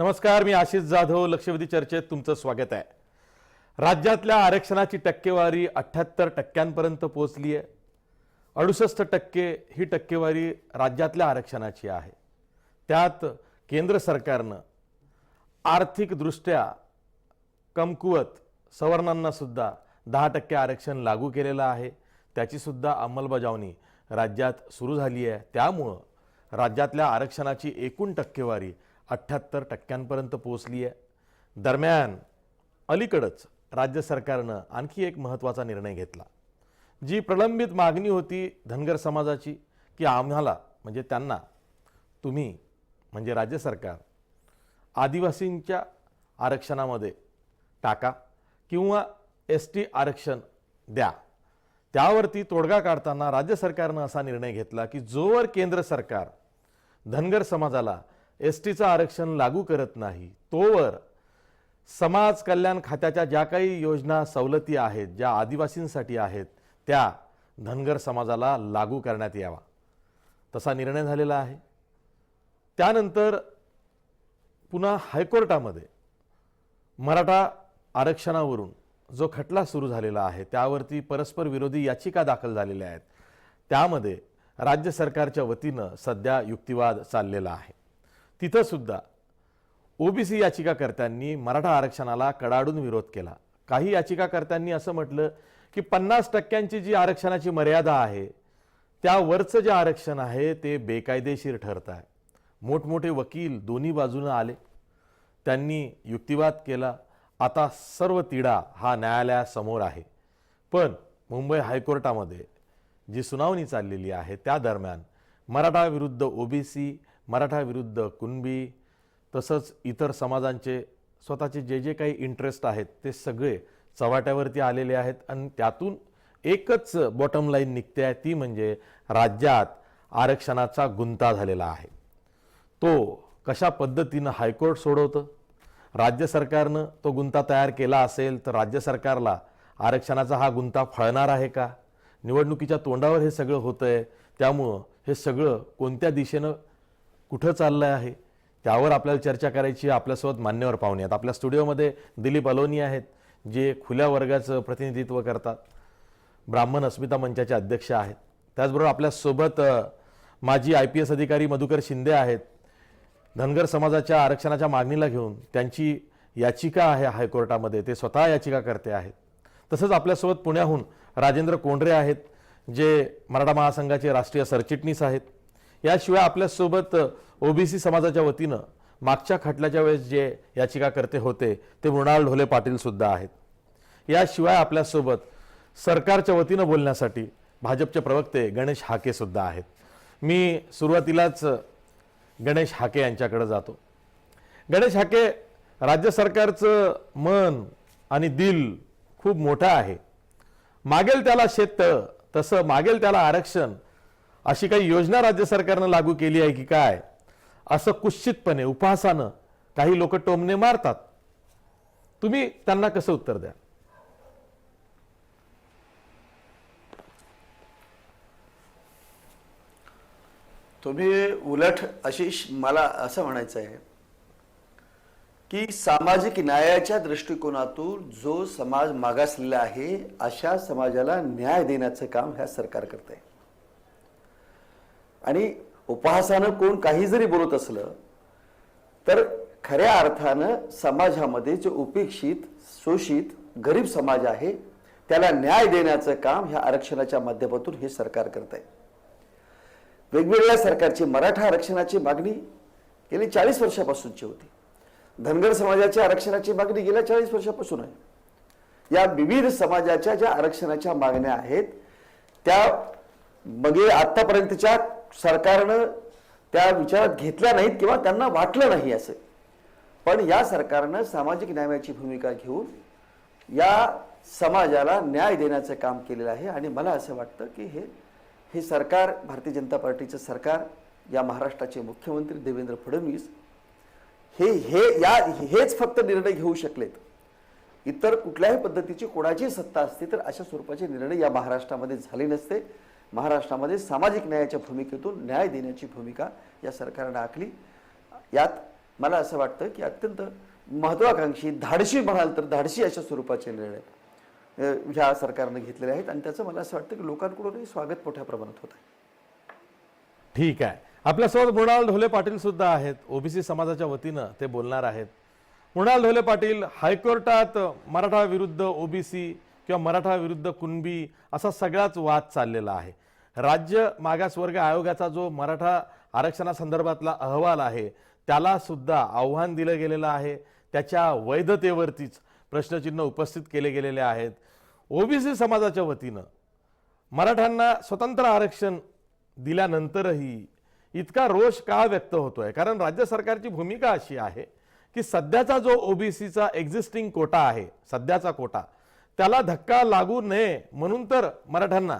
नमस्कार, मी आशिष जाधव. लक्षवेधी चर्चेत तुमचं स्वागत आहे. राज्यातल्या आरक्षणाची टक्केवारी 78% पोहोचली आहे. 68% ही टक्केवारी राज्यातल्या आरक्षणाची आहे. त्यात केंद्र सरकारनं आर्थिकदृष्ट्या कमकुवत सवर्णांना सुद्धा 10% आरक्षण लागू केलेलं आहे. त्याची सुद्धा अंमलबजावणी राज्यात सुरू झाली आहे. त्यामुळं राज्यातल्या आरक्षणाची एकूण टक्केवारी 78% पोहोचली आहे. दरम्यान अलीकडच राज्य सरकारनं आणखी एक महत्त्वाचा निर्णय घेतला. जी प्रलंबित मागणी होती धनगर समाजाची की आम्हाला म्हणजे त्यांना तुम्ही म्हणजे राज्य सरकार आदिवासींच्या आरक्षणामध्ये टाका किंवा ST आरक्षण द्या, त्यावरती तोडगा काढताना राज्य सरकारनं असा निर्णय घेतला की जोवर केंद्र सरकार धनगर समाजाला STचं आरक्षण लागू करत नाही तोवर समाज कल्याण खात्याच्या ज्या काही योजना सवलती आहेत ज्या आदिवासींसाठी आहेत त्या धनगर समाजाला लागू करण्यात यावा, तसा निर्णय झालेला आहे. त्यानंतर पुन्हा हायकोर्टामध्ये मराठा आरक्षणावरून जो खटला सुरू झालेला आहे त्यावरती परस्पर विरोधी याचिका दाखल झालेल्या आहेत. त्यामध्ये राज्य सरकारच्या वतीनं सध्या युक्तिवाद चाललेला आहे. तिथं सुद्धा OBC याचिकाकर्त्यांनी मराठा आरक्षणाला कडाडून विरोध केला. काही याचिकाकर्त्यांनी असं म्हटलं की 50% जी आरक्षणाची मर्यादा आहे त्यावरचं जे आरक्षण आहे ते बेकायदेशीर ठरत आहे. मोठमोठे वकील दोन्ही बाजूनं आले, त्यांनी युक्तिवाद केला. आता सर्व तिढा हा न्यायालयासमोर आहे. पण मुंबई हायकोर्टामध्ये जी सुनावणी चाललेली आहे त्या दरम्यान मराठा विरुद्ध OBC, मराठा विरुद्ध कुणबी तसंच इतर समाजांचे स्वतःचे जे काही इंटरेस्ट आहेत ते सगळे चव्हाट्यावरती आलेले आहेत. आणि त्यातून एकच बॉटम लाईन निघते आहे, ती म्हणजे राज्यात आरक्षणाचा गुंता झालेला आहे. तो कशा पद्धतीनं हायकोर्ट सोडवतं, राज्य सरकारनं तो गुंता तयार केला असेल तर राज्य सरकारला आरक्षणाचा हा गुंता फळणार आहे का? निवडणुकीच्या तोंडावर हे सगळं होतं आहे, त्यामुळं हे सगळं कोणत्या दिशेनं कुठं चाललं आहे त्यावर आपल्याला चर्चा करायची. आपल्यासोबत मान्यवर पाहुणे आहेत. आपल्या स्टुडिओमध्ये दिलीप अलोनी आहेत, जे खुल्या वर्गाचं प्रतिनिधित्व करतात, ब्राह्मण अस्मिता मंचाचे अध्यक्ष आहेत. त्याचबरोबर आपल्यासोबत माजी IPS अधिकारी मधुकर शिंदे आहेत. धनगर समाजाच्या आरक्षणाच्या मागणीला घेऊन त्यांची याचिका आहे हायकोर्टामध्ये, ते स्वतः याचिकाकर्ते आहेत. तसंच आपल्यासोबत पुण्याहून राजेंद्र कोंढरे आहेत, जे मराठा महासंघाचे राष्ट्रीय सरचिटणीस आहेत. याशिवाय आपल्यासोबत OBC समाजाच्या वतीनं मागच्या खटल्याच्या वेळेस जे याचिकाकर्ते होते ते मृणाल ढोले पाटील सुद्धा आहेत. याशिवाय आपल्यासोबत सरकारच्या वतीनं बोलण्यासाठी भाजपचे प्रवक्ते गणेश हाके सुद्धा आहेत. मी सुरुवातीलाच गणेश हाके यांच्याकडे जातो. गणेश हाके, राज्य सरकारचं मन आणि दिल खूप मोठं आहे. मागेल त्याला शेततळं, तसं मागेल त्याला आरक्षण अशी काही योजना राज्य सरकारनं लागू केली आहे की काय, असं कुत्सितपणे उपहासानं काही लोक टोमणे मारतात. तुम्ही त्यांना कसं उत्तर द्या? तुम्ही उलट आशिष, मला असं म्हणायचं आहे की सामाजिक न्यायाच्या दृष्टिकोनातून जो समाज मागासलेला आहे अशा समाजाला न्याय देण्याचं काम ह्या सरकार करत आहे. आणि उपहासानं कोण काही जरी बोलत असलं तर खऱ्या अर्थानं समाजामध्ये जो उपेक्षित, शोषित, गरीब समाज आहे त्याला न्याय देण्याचं काम ह्या आरक्षणाच्या माध्यमातून हे सरकार करत आहे. वेगवेगळ्या सरकारची मराठा आरक्षणाची मागणी गेली 40 वर्षापासूनची होती. धनगर समाजाच्या आरक्षणाची मागणी गेल्या 40 वर्षापासून आहे. या विविध समाजाच्या ज्या आरक्षणाच्या मागण्या आहेत त्या मग आतापर्यंतच्या सरकारनं त्या विचारात घेतल्या नाहीत किंवा त्यांना वाटलं नाही असं. पण या सरकारनं सामाजिक न्यायाची भूमिका घेऊन या समाजाला न्याय देण्याचं काम केलेलं आहे. आणि मला असं वाटतं की हे सरकार, भारतीय जनता पार्टीचं सरकार, या महाराष्ट्राचे मुख्यमंत्री देवेंद्र फडणवीस हेच फक्त निर्णय घेऊ शकलेत. इतर कुठल्याही पद्धतीची कोणाची सत्ता असती तर अशा स्वरूपाचे निर्णय या महाराष्ट्रामध्ये झाले नसते. महाराष्ट्रामध्ये सामाजिक न्यायाच्या भूमिकेतून न्याय देण्याची भूमिका या सरकारने आखली. यात मला असं वाटतं की अत्यंत महत्वाकांक्षी, धाडशी म्हणाल तर धाडशी अशा स्वरूपाचे निर्णय ह्या सरकारने घेतलेले आहेत आणि त्याचं मला असं वाटतं की लोकांकडूनही स्वागत मोठ्या प्रमाणात होत आहे. ठीक आहे. आपल्यासोबत मृणाल ढोले पाटील सुद्धा आहेत, ओबीसी समाजाच्या वतीनं ते बोलणार आहेत. मृणाल ढोले पाटील, हायकोर्टात मराठा विरुद्ध ओबीसी किंवा मराठा विरुद्ध कुणबी असा सगळाच वाद चाललेला आहे. राज्य मागासवर्ग आयोगाचा जो मराठा आरक्षणासंदर्भातला अहवाल आहे त्याला सुद्धा आव्हान दिलं गेलेलं आहे. त्याच्या वैधतेवरतीच प्रश्नचिन्ह उपस्थित केले गेलेले आहेत. ओबीसी समाजाच्या वतीनं मराठ्यांना स्वतंत्र आरक्षण दिल्यानंतरही इतका रोष का व्यक्त होतोय? कारण राज्य सरकारची भूमिका अशी आहे की सध्याचा जो ओबीसीचा एक्झिस्टिंग कोटा आहे, सध्याचा कोटा, त्याला धक्का लागू नये म्हणून तर मराठ्यांना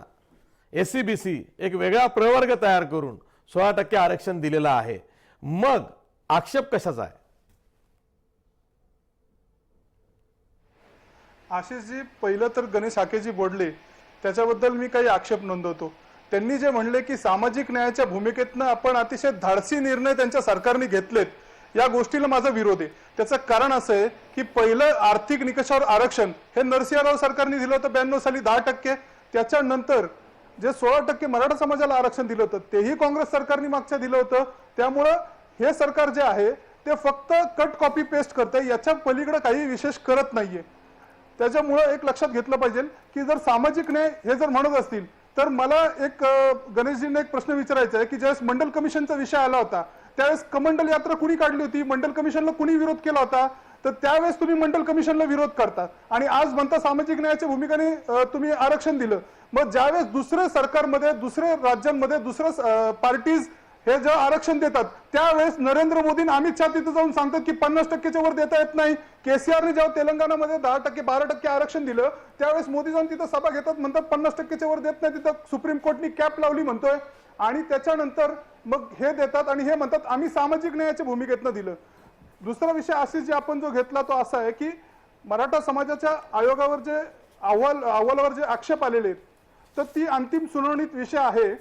एससीबीसी एक वेगळा प्रवर्ग तयार करून 16% आरक्षण दिलेलं आहे. मग आक्षेप कशाचा आहे? आशिषजी, पहिलं तर गणेश हाकेजी बोलले त्याच्याबद्दल मी काही आक्षेप नोंदवतो. त्यांनी जे म्हणले की सामाजिक न्यायाच्या भूमिकेतनं आपण अतिशय धाडसी निर्णय त्यांच्या सरकारने घेतलेत, या गोष्टीला माझा विरोध आहे. त्याचं कारण असं आहे की पहिलं आर्थिक निकषावर आरक्षण हे नरसिंहराव सरकारने दिलं होतं 92 साली 10%. त्याच्यानंतर जे 16% मराठा समाजाला आरक्षण दिलं होतं तेही काँग्रेस सरकारने मागच्या दिलं होतं. त्यामुळं हे सरकार जे आहे ते फक्त कट कॉपी पेस्ट करतंय, याच्या पलीकडे काही विशेष करत नाहीये. त्याच्यामुळं एक लक्षात घेतलं पाहिजे की जर सामाजिक न्याय हे जर म्हणत असतील तर मला एक गणेशजींना एक प्रश्न विचारायचा आहे की ज्यावेळेस मंडल कमिशनचा विषय आला होता त्यावेळेस कमंडल यात्रा कुणी काढली होती, मंडल कमिशनला कुणी विरोध केला होता? तर त्यावेळेस तुम्ही मंडल कमिशनला विरोध करता आणि आज म्हणता सामाजिक न्यायाच्या भूमिकेने तुम्ही आरक्षण दिलं. मग ज्यावेळेस दुसऱ्या सरकारमध्ये, दुसऱ्या राज्यांमध्ये, दुसऱ्या पार्टीज हे जे आरक्षण देतात त्यावेळेस नरेंद्र मोदींनी अमित शहा तिथे जाऊन सांगतात की 50%च्या वर देता येत नाही. केसीआरने जेव्हा तेलंगणामध्ये 10%, 12% आरक्षण दिलं त्यावेळेस मोदी जाऊन तिथं सभा घेतात, म्हणतात 50%च्या वर देत नाही, तिथं सुप्रीम कोर्टनी कॅप लावली म्हणतोय. आणि त्याच्यानंतर मग हे देतात आणि हे म्हणतात आम्ही सामाजिक न्यायाच्या भूमिकेतनं दिलं. दुसरा विषय आशिष जे आपण जो घेतला तो असा आहे की मराठा समाजाच्या आयोगावर जे अहवालावर जे आक्षेप आलेले आहेत तर ती अंतिम सुनावणीत विषय आहे.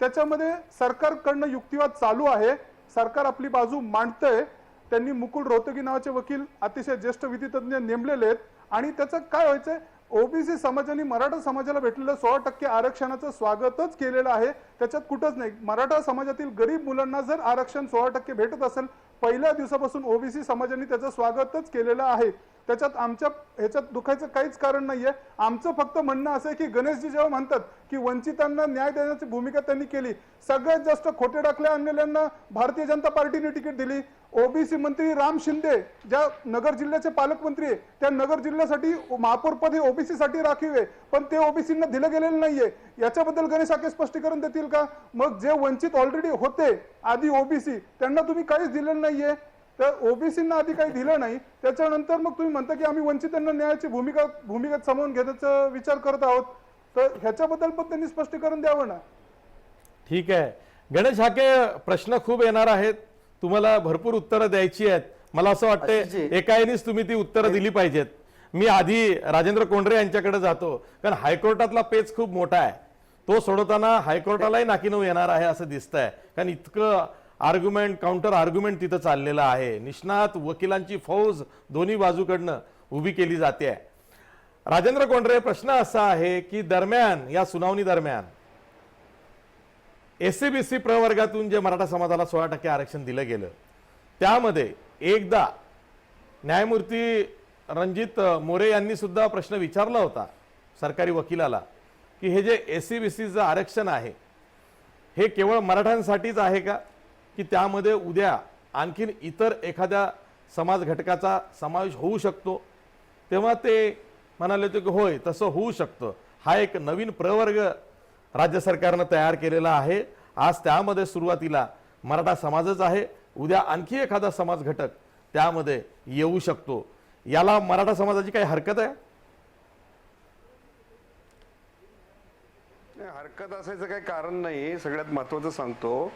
त्याच्यामध्ये सरकारकडनं युक्तिवाद चालू आहे, सरकार आपली बाजू मांडतंय. त्यांनी मुकुल रोहतगी नावाचे वकील अतिशय ज्येष्ठ विधितज्ञ नेमलेले आहेत आणि त्याचं काय व्हायचंय, ओबीसी समाजाने मराठा समाजाला भेटलेलं 16% आरक्षणाचं स्वागतच केलेलं आहे. त्याच्यात कुठंच नाही. मराठा समाजातील गरीब मुलांना जर आरक्षण 16% भेटत असेल पहिल्या दिवसापासून ओबीसी समाजाने त्याचं स्वागतच केलेलं आहे. त्याच्यात आमच्या ह्याच्यात दुखायचं काहीच कारण नाहीये. आमचं फक्त म्हणणं असं आहे की गणेशजी जेव्हा म्हणतात की वंचितांना न्याय देण्याची भूमिका त्यांनी केली, सगळ्यात जास्त खोटे दाखले आणलेल्यांना भारतीय जनता पार्टीने तिकीट दिली. ओबीसी मंत्री राम शिंदे ज्या नगर जिल्ह्याचे पालकमंत्री आहे त्या नगर जिल्ह्यासाठी महापौर पद हे ओबीसी साठी राखीव आहे, पण ते ओबीसींना दिलं गेलेलं नाहीये. याच्याबद्दल गणेश हाके स्पष्टीकरण देतील का? मग जे वंचित ऑलरेडी होते आधी ओबीसी त्यांना तुम्ही काहीच दिलेलं नाहीये, तर ओबीसींना आधी काही दिलं नाही, त्याच्यानंतर मग तुम्ही म्हणता की आम्ही वंचितांना न्यायाची भूमिका समजून घेण्याचा विचार करत आहोत. तर ह्याच्याबद्दल पण त्यांनी स्पष्टीकरण द्यावं ना. ठीक आहे गणेश हाके, प्रश्न खूप येणार आहेत, तुम्हाला भरपूर उत्तरं द्यायची आहेत. मला असं वाटतंय एकाएकीच तुम्ही ती उत्तरं दिली पाहिजेत. मी आधी राजेंद्र कोंढरे यांच्याकडे जातो, कारण हायकोर्टातला पेच खूप मोठा आहे, तो सोडवताना हायकोर्टालाही नाकीनऊ येणार आहे असं दिसतंय. कारण इतकं आर्ग्युमेंट, काउंटर आर्ग्युमेंट तिथं चाललेलं आहे. निष्णात वकिलांची फौज दोन्ही बाजूकडनं उभी केली जाते. राजेंद्र कोंढरे, प्रश्न असा आहे की दरम्यान या सुनावणी दरम्यान एससीबीसी प्रवर्गातून जे मराठा समाजाला 16% आरक्षण दिलं गेलं त्यामध्ये एकदा न्यायमूर्ती रणजित मोरे यांनी सुद्धा प्रश्न विचारला होता सरकारी वकिलाला की हे जे एससीबीसीचं आरक्षण आहे हे केवळ मराठ्यांसाठीच आहे का, की त्यामध्ये उद्या आणखीन इतर एखाद्या समाज घटकाचा समावेश होऊ शकतो? तेव्हा ते म्हणाले होते की होय तसं होऊ शकतं. हा एक नवीन प्रवर्ग राज्य सरकारनं तयार केलेला आहे. आज त्यामध्ये सुरुवातीला मराठा समाजच आहे, उद्या आणखी एखादा समाज घटक त्यामध्ये येऊ शकतो. याला मराठा समाजाची काही हरकत आहे? हरकत असायचं काही कारण नाही. सगळ्यात महत्त्वाचं सांगतो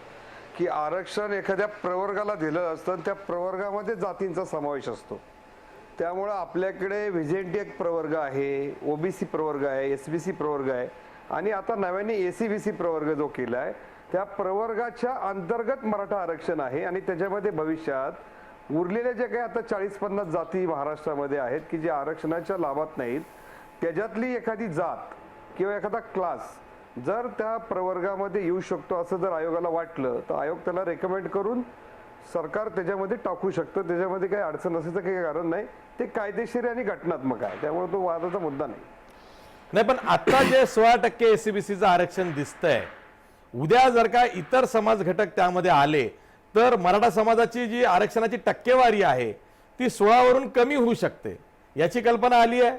की आरक्षण एखाद्या प्रवर्गाला दिलं असतं, त्या प्रवर्गामध्ये जातींचा समावेश असतो. त्यामुळं आपल्याकडे व्हिजेंटी एक प्रवर्ग आहे, ओबीसी प्रवर्ग आहे, एसबीसी प्रवर्ग आहे आणि आता नव्याने एसीबीसी प्रवर्ग जो केला आहे त्या प्रवर्गाच्या अंतर्गत मराठा आरक्षण आहे आणि त्याच्यामध्ये भविष्यात उरलेल्या ज्या काही आता 40-50 जाती महाराष्ट्रामध्ये आहेत की जे आरक्षणाच्या लाभात नाहीत, त्याच्यातली एखादी जात किंवा एखादा क्लास जर त्या प्रवर्गामध्ये येऊ शकतो असं जर आयोगाला वाटलं तर आयोग त्याला रेकमेंड करून सरकार त्याच्यामध्ये टाकू शकतं. त्याच्यामध्ये काही अडचण असायचं काही कारण नाही. ते कायदेशीर आणि घटनात्मक आहे, त्यामुळे तो वादाचा मुद्दा नाही. नाही, पण आता जे 16% एससीबीसीचं आरक्षण दिसतंय, उद्या जर का इतर समाज घटक त्यामध्ये आले तर मराठा समाजाची जी आरक्षणाची टक्केवारी आहे ती 16 वरून कमी होऊ शकते, याची कल्पना आली आहे?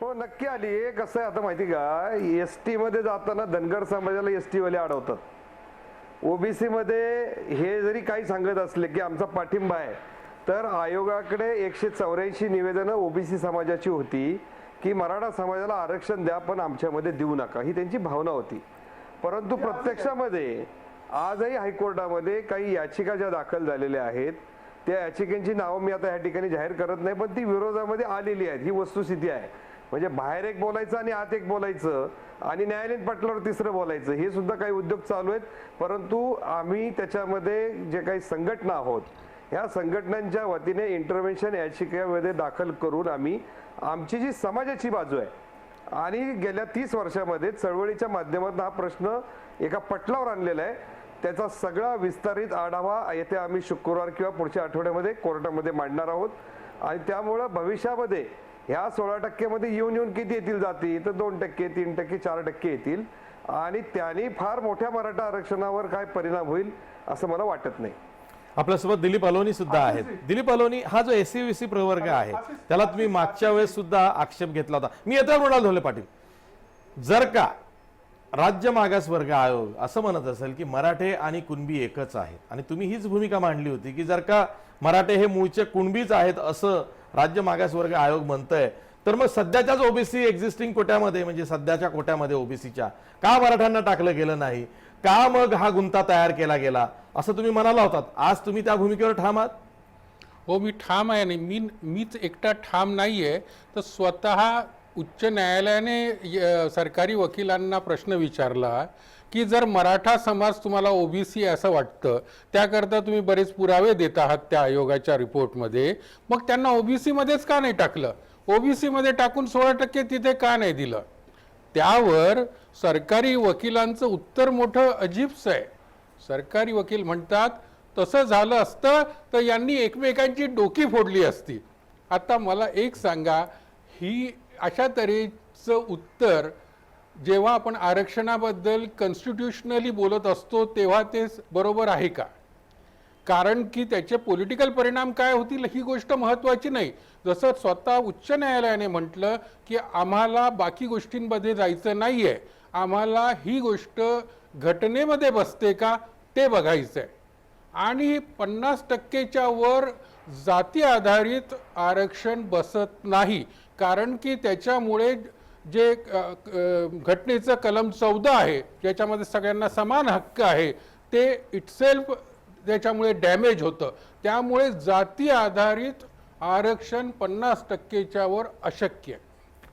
हो, नक्की आली आहे. कसं आहे आता माहिती का, एसटी मध्ये जाताना धनगर समाजाला एसटी वाले अडवतात. ओबीसी मध्ये हे जरी काही सांगत असले की आमचा पाठिंबा आहे, तर आयोगाकडे 184 निवेदनं ओबीसी समाजाची होती की मराठा समाजाला आरक्षण द्या पण आमच्यामध्ये देऊ नका, ही त्यांची भावना होती. परंतु प्रत्यक्षामध्ये आजही हायकोर्टामध्ये काही याचिका ज्या दाखल झालेल्या आहेत त्या याचिकांची नावं मी आता या ठिकाणी जाहीर करत नाही, पण ती विरोधामध्ये आलेली आहेत. ही वस्तुस्थिती आहे. म्हणजे बाहेर एक बोलायचं आणि आत एक बोलायचं आणि न्यायालयीन पटलावर तिसरं बोलायचं, हे सुद्धा काही उद्योग चालू आहेत. परंतु आम्ही त्याच्यामध्ये जे काही संघटना आहोत ह्या संघटनांच्या वतीने इंटरव्हेन्शन याचिकेमध्ये दाखल करून आम्ही आमची जी समाजाची बाजू आहे आणि गेल्या 30 वर्षामध्ये चळवळीच्या माध्यमातून हा प्रश्न एका पटलावर आणलेला आहे, त्याचा सगळा विस्तारित आढावा येथे आम्ही शुक्रवार किंवा पुढच्या आठवड्यामध्ये कोर्टामध्ये मांडणार आहोत. आणि त्यामुळं भविष्यामध्ये ह्या 16% मध्ये येऊन किती येतील जाती, तर 2%, 3%, 4% येतील आणि त्यांनी फार मोठ्या मराठा आरक्षणावर काय परिणाम होईल असं मला वाटत नाही. आपल्यासोबत दिलीप अलोनी सुद्धा आहेत. दिलीप अलोनी, हा जो एससीबीसी प्रवर्ग आहे त्याला तुम्ही मागच्या वेळेस सुद्धा आक्षेप घेतला होता. मी येतो मृणाल ढोले पाटील, जर का राज्य मागासवर्ग आयोग असं म्हणत असेल की मराठे आणि कुणबी एकच आहेत आणि तुम्ही हीच भूमिका मांडली होती की जर का मराठे हे मूळचे कुणबीच आहेत असं राज्य मागासवर्ग आयोग म्हणतंय, तर मग सध्याच्याच ओबीसी एक्झिस्टिंग कोट्यामध्ये म्हणजे सध्याच्या कोट्यामध्ये ओबीसीच्या का मराठ्यांना टाकलं गेलं नाही, का मग हा गुंता तयार केला गेला असं तुम्ही म्हणाला होतात. आज तुम्ही त्या भूमिकेवर ठाम आहात? हो, मी ठाम आहे. आणि मीच एकटा ठाम नाहीये, तर स्वतः उच्च न्यायालयाने सरकारी वकिलांना प्रश्न विचारला की जर मराठा समाज तुम्हाला ओबीसी असं वाटतं, त्याकरता तुम्ही बरेच पुरावे देत आहात त्या आयोगाच्या रिपोर्टमध्ये, मग त्यांना ओबीसी मध्येच का नाही टाकलं, ओबीसी मध्ये टाकून 16% तिथे का नाही दिलं? त्यावर सरकारी वकिलांचं उत्तर मोठं अजीबच आहे. सरकारी वकील म्हणतात तसं झालं असतं तर यांनी एकमेकांची डोकी फोडली असती. आता मला एक सांगा, ही अशा तऱ्हेचं उत्तर जेव्हा आपण आरक्षणाबद्दल कॉन्स्टिट्यूशनली बोलत असतो तेव्हा ते बरोबर आहे का? कारण की त्याचे पॉलिटिकल परिणाम काय होतील ही गोष्ट महत्त्वाची नाही. जसं स्वतः उच्च न्यायालयाने म्हटलं की आम्हाला बाकी गोष्टींमध्ये जायचं नाहीये, आम्हाला ही गोष्ट घटनेमध्ये बसते का ते बघायचं आहे. आणि 50%च्या वर जाती आधारित आरक्षण बसत नाही, कारण की त्याच्यामुळे जे घटनेचं कलम 14 आहे ज्याच्यामध्ये सगळ्यांना समान हक्क आहे ते इटसेल्फ त्याच्यामुळे डॅमेज होतं. त्यामुळे जाती आधारित आरक्षण 50%च्या वर अशक्य आहे.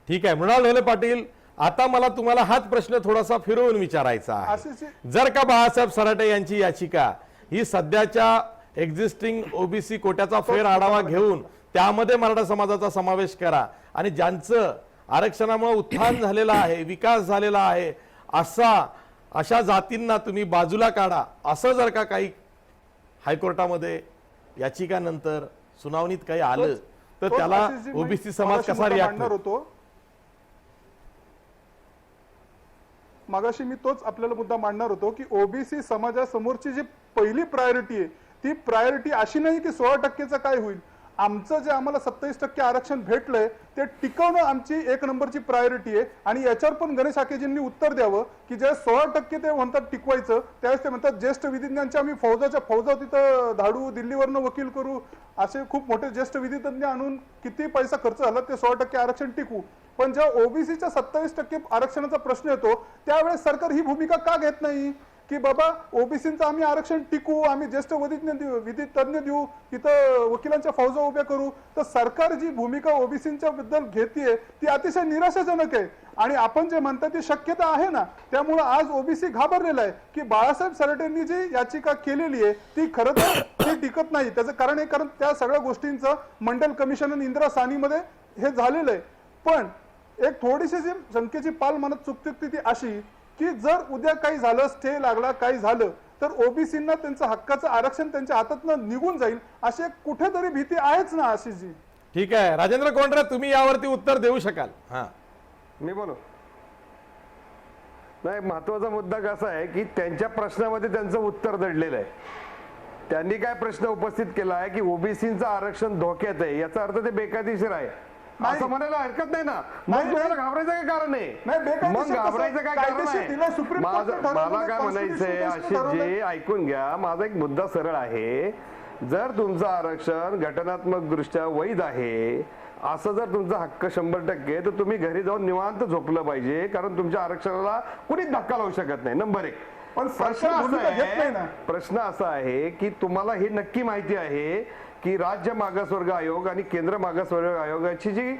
ठीक आहे मृणाल ढोले पाटील, आता मला तुम्हाला हाच प्रश्न थोडासा फिरवून विचारायचा आहे. जर का बाळासाहेब सराटे यांची याचिका ही सध्याच्या एक्झिस्टिंग ओबीसी कोट्याचा फेर आढावा घेऊन त्यामध्ये मराठा समाजाचा समावेश करा आणि ज्यांचं आरक्षणामुळे उत्थान झालेलं आहे, विकास झालेला आहे, अशा जातींना तुम्ही बाजूला काढा, असं जर का काही हायकोर्टामध्ये याचिकानंतर सुनावणीत काही आलं तर त्याला ओबीसी समाज कसा रिॲक्ट होतो? मागाशी मी तोच आपल्याला मुद्दा मांडणार होतो की ओबीसी समाजासमोरची जी पहिली प्रायोरिटी आहे ती प्रायोरिटी अशी नाही की 16%चं काय होईल. आमचं जे आम्हाला 27% आरक्षण भेटलंय ते टिकवणं आमची 1 नंबरची प्रायोरिटी आहे. आणि याच्यावर पण गणेश हाकेजींनी उत्तर द्यावं की जे 16% ते म्हणतात टिकवायचं, त्यावेळेस ते म्हणतात ज्येष्ठ विधिज्ञांच्या आम्ही फौजा तिथं धाडू, दिल्लीवरनं वकील करू, असे खूप मोठे ज्येष्ठ विधितज्ञ आणून किती पैसा खर्च झाला ते 16% आरक्षण टिकू. पण जेव्हा ओबीसीच्या 27% आरक्षणाचा प्रश्न येतो त्यावेळेस सरकार ही भूमिका का घेत नाही की बाबा ओबीसीचं आम्ही आरक्षण टिकू, आम्ही ज्येष्ठ विधी तज्ञ देऊ, तिथं वकिलांच्या फौजा उभ्या करू. तर सरकार जी भूमिका ओबीसींच्या बद्दल घेतेय ती अतिशय निराशाजनक आहे. आणि आपण जे म्हणता ती शक्यता आहे ना, त्यामुळे आज ओबीसी घाबरलेला आहे की बाळासाहेब सरटेंनी जी याचिका केलेली आहे ती खरं तर ती टिकत नाही. त्याचं कारण आहे कारण त्या सगळ्या गोष्टींचं मंडल कमिशन आणि इंदिरा सानीमध्ये हे झालेलं आहे. पण एक थोडीशी जी शंकेची पाल मनात चुकते ती अशी की जर उद्या काही झालं, स्टे लागला, काही झालं तर ओबीसींना त्यांचं हक्काचं आरक्षण त्यांच्या हातातनं निघून जाईल अशी एक कुठेतरी भीती आहेच ना आशिषजी. ठीक आहे राजेंद्र कोंडरे, तुम्ही यावरती उत्तर देऊ शकाल. हा, मी बोलू. नाही, महत्वाचा मुद्दा कसा आहे की त्यांच्या प्रश्नामध्ये त्यांचं उत्तर दडलेलं आहे. त्यांनी काय प्रश्न उपस्थित केला आहे की ओबीसीचं आरक्षण धोक्यात आहे, याचा अर्थ ते बेकायदेशीर आहे असं म्हणायला हरकत नाही ना. मग तुम्हाला घाबरायचं काय कारण आहे? मग घाबरायचं काय कारण आहे? मला काय म्हणायचंय आशिषजी, ऐकून घ्या, माझा एक मुद्दा सरळ आहे. जर तुमचं आरक्षण घटनात्मक दृष्ट्या वैध आहे असं जर तुमचा हक्क 100% तर तुम्ही घरी जाऊन निवांत झोपलं पाहिजे, कारण तुमच्या आरक्षणाला कुणीच धक्का लावू शकत नाही. नंबर 1. पण प्रश्न असा आहे की तुम्हाला हे नक्की माहिती आहे की राज्य मागासवर्ग आयोग आणि केंद्र मागासवर्ग आयोगाची जी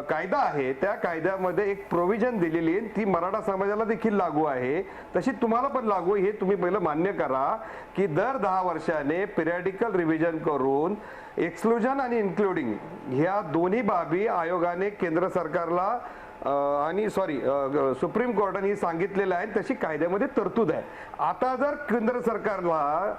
कायदा आहे त्या कायद्यामध्ये एक प्रोव्हिजन दिलेली आहे, ती मराठा समाजाला देखील लागू आहे, तशी तुम्हाला पण लागू. हे तुम्ही पहिलं मान्य करा की दर 10 वर्षाने पिरियडिकल रिव्हिजन करून एक्सक्लुजन आणि इन्क्लुडिंग ह्या दोन्ही बाबी आयोगाने केंद्र सरकारला आणि सुप्रीम कोर्टाने सांगितलेलं आहे, तशी कायद्यामध्ये तरतूद आहे. आता जर केंद्र सरकारला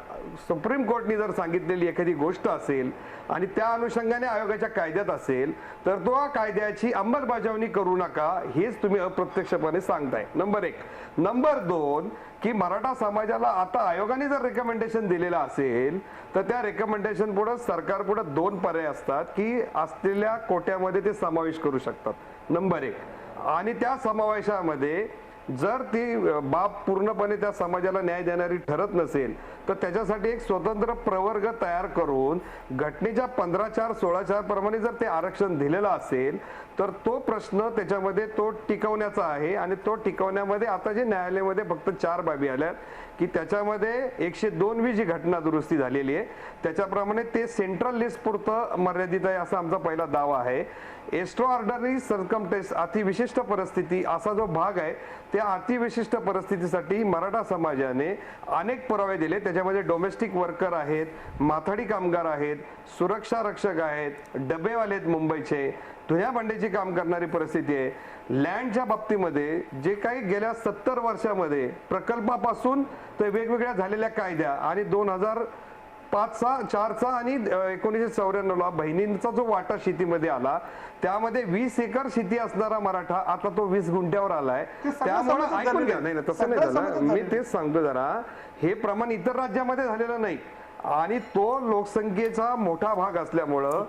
सुप्रीम कोर्टने जर सांगितलेली एखादी गोष्ट असेल आणि त्या अनुषंगाने आयोगाच्या कायद्यात असेल तर तो कायद्याची अंमलबजावणी करू नका, हेच तुम्ही अप्रत्यक्षपणे सांगताय. नंबर 1. नंबर 2 की मराठा समाजाला आता आयोगाने जर रेकमेंडेशन दिलेलं असेल तर त्या रेकमेंडेशन पुढे सरकार पुढे 2 पर्याय असतात की असलेल्या कोट्यामध्ये ते समावेश करू शकतात. नंबर 1. आणि त्या समावेशामध्ये जर ती बाब पूर्णपणे त्या समाजाला न्याय देणारी ठरत नसेल तर त्याच्यासाठी एक स्वतंत्र प्रवर्ग तयार करून घटनेच्या 15(4)(16)(4) प्रमाणे जर ते आरक्षण दिलेलं असेल तर तो प्रश्न त्याच्यामध्ये तो टिकवण्याचा आहे. आणि तो टिकवण्यामध्ये आता जे न्यायालयामध्ये फक्त 4 बाबी आल्या की त्याच्यामध्ये 102वी जी घटना दुरुस्ती झालेली आहे त्याच्याप्रमाणे ते सेंट्रल लिस्ट पुरतं मर्यादित आहे असा आमचा पहिला दावा आहे. एक्स्ट्रा ऑर्डनरी सर्कमस्टन्स, अतिविशिष्ट परिस्थिती असा जो भाग आहे त्या अतिविशिष्ट परिस्थितीसाठी मराठा समाजाने अनेक पुरावे दिले. त्याच्यामध्ये डोमेस्टिक वर्कर आहेत, माथाडी कामगार आहेत, सुरक्षा रक्षक आहेत, डबेवाले आहेत, मुंबईचे धुण्या भांड्याची काम करणारी परिस्थिती आहे. लँडच्या बाबतीमध्ये जे काही गेल्या 70 वर्षामध्ये प्रकल्पापासून ते वेगवेगळ्या झालेल्या कायद्या आणि 2005चा 4चा आणि 1994ला बहिणींचा जो वाटा शेतीमध्ये आला त्यामध्ये 20 एकर शेती असणारा मराठा आता तो 20 गुंठ्यावर आलाय. त्यामुळे ऐकून घ्या. नाही तसं नाही झालं, मी तेच सांगतो जरा, हे प्रमाण इतर राज्यामध्ये झालेलं नाही आणि तो लोकसंख्येचा मोठा भाग असल्यामुळं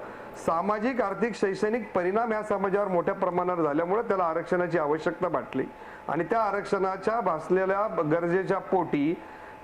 सामाजिक आर्थिक शैक्षणिक परिणाम या समाजावर मोठ्या प्रमाणावर झाल्यामुळे त्याला आरक्षणाची आवश्यकता वाटली आणि त्या आरक्षणाच्या भासलेल्या गरजेच्या पोटी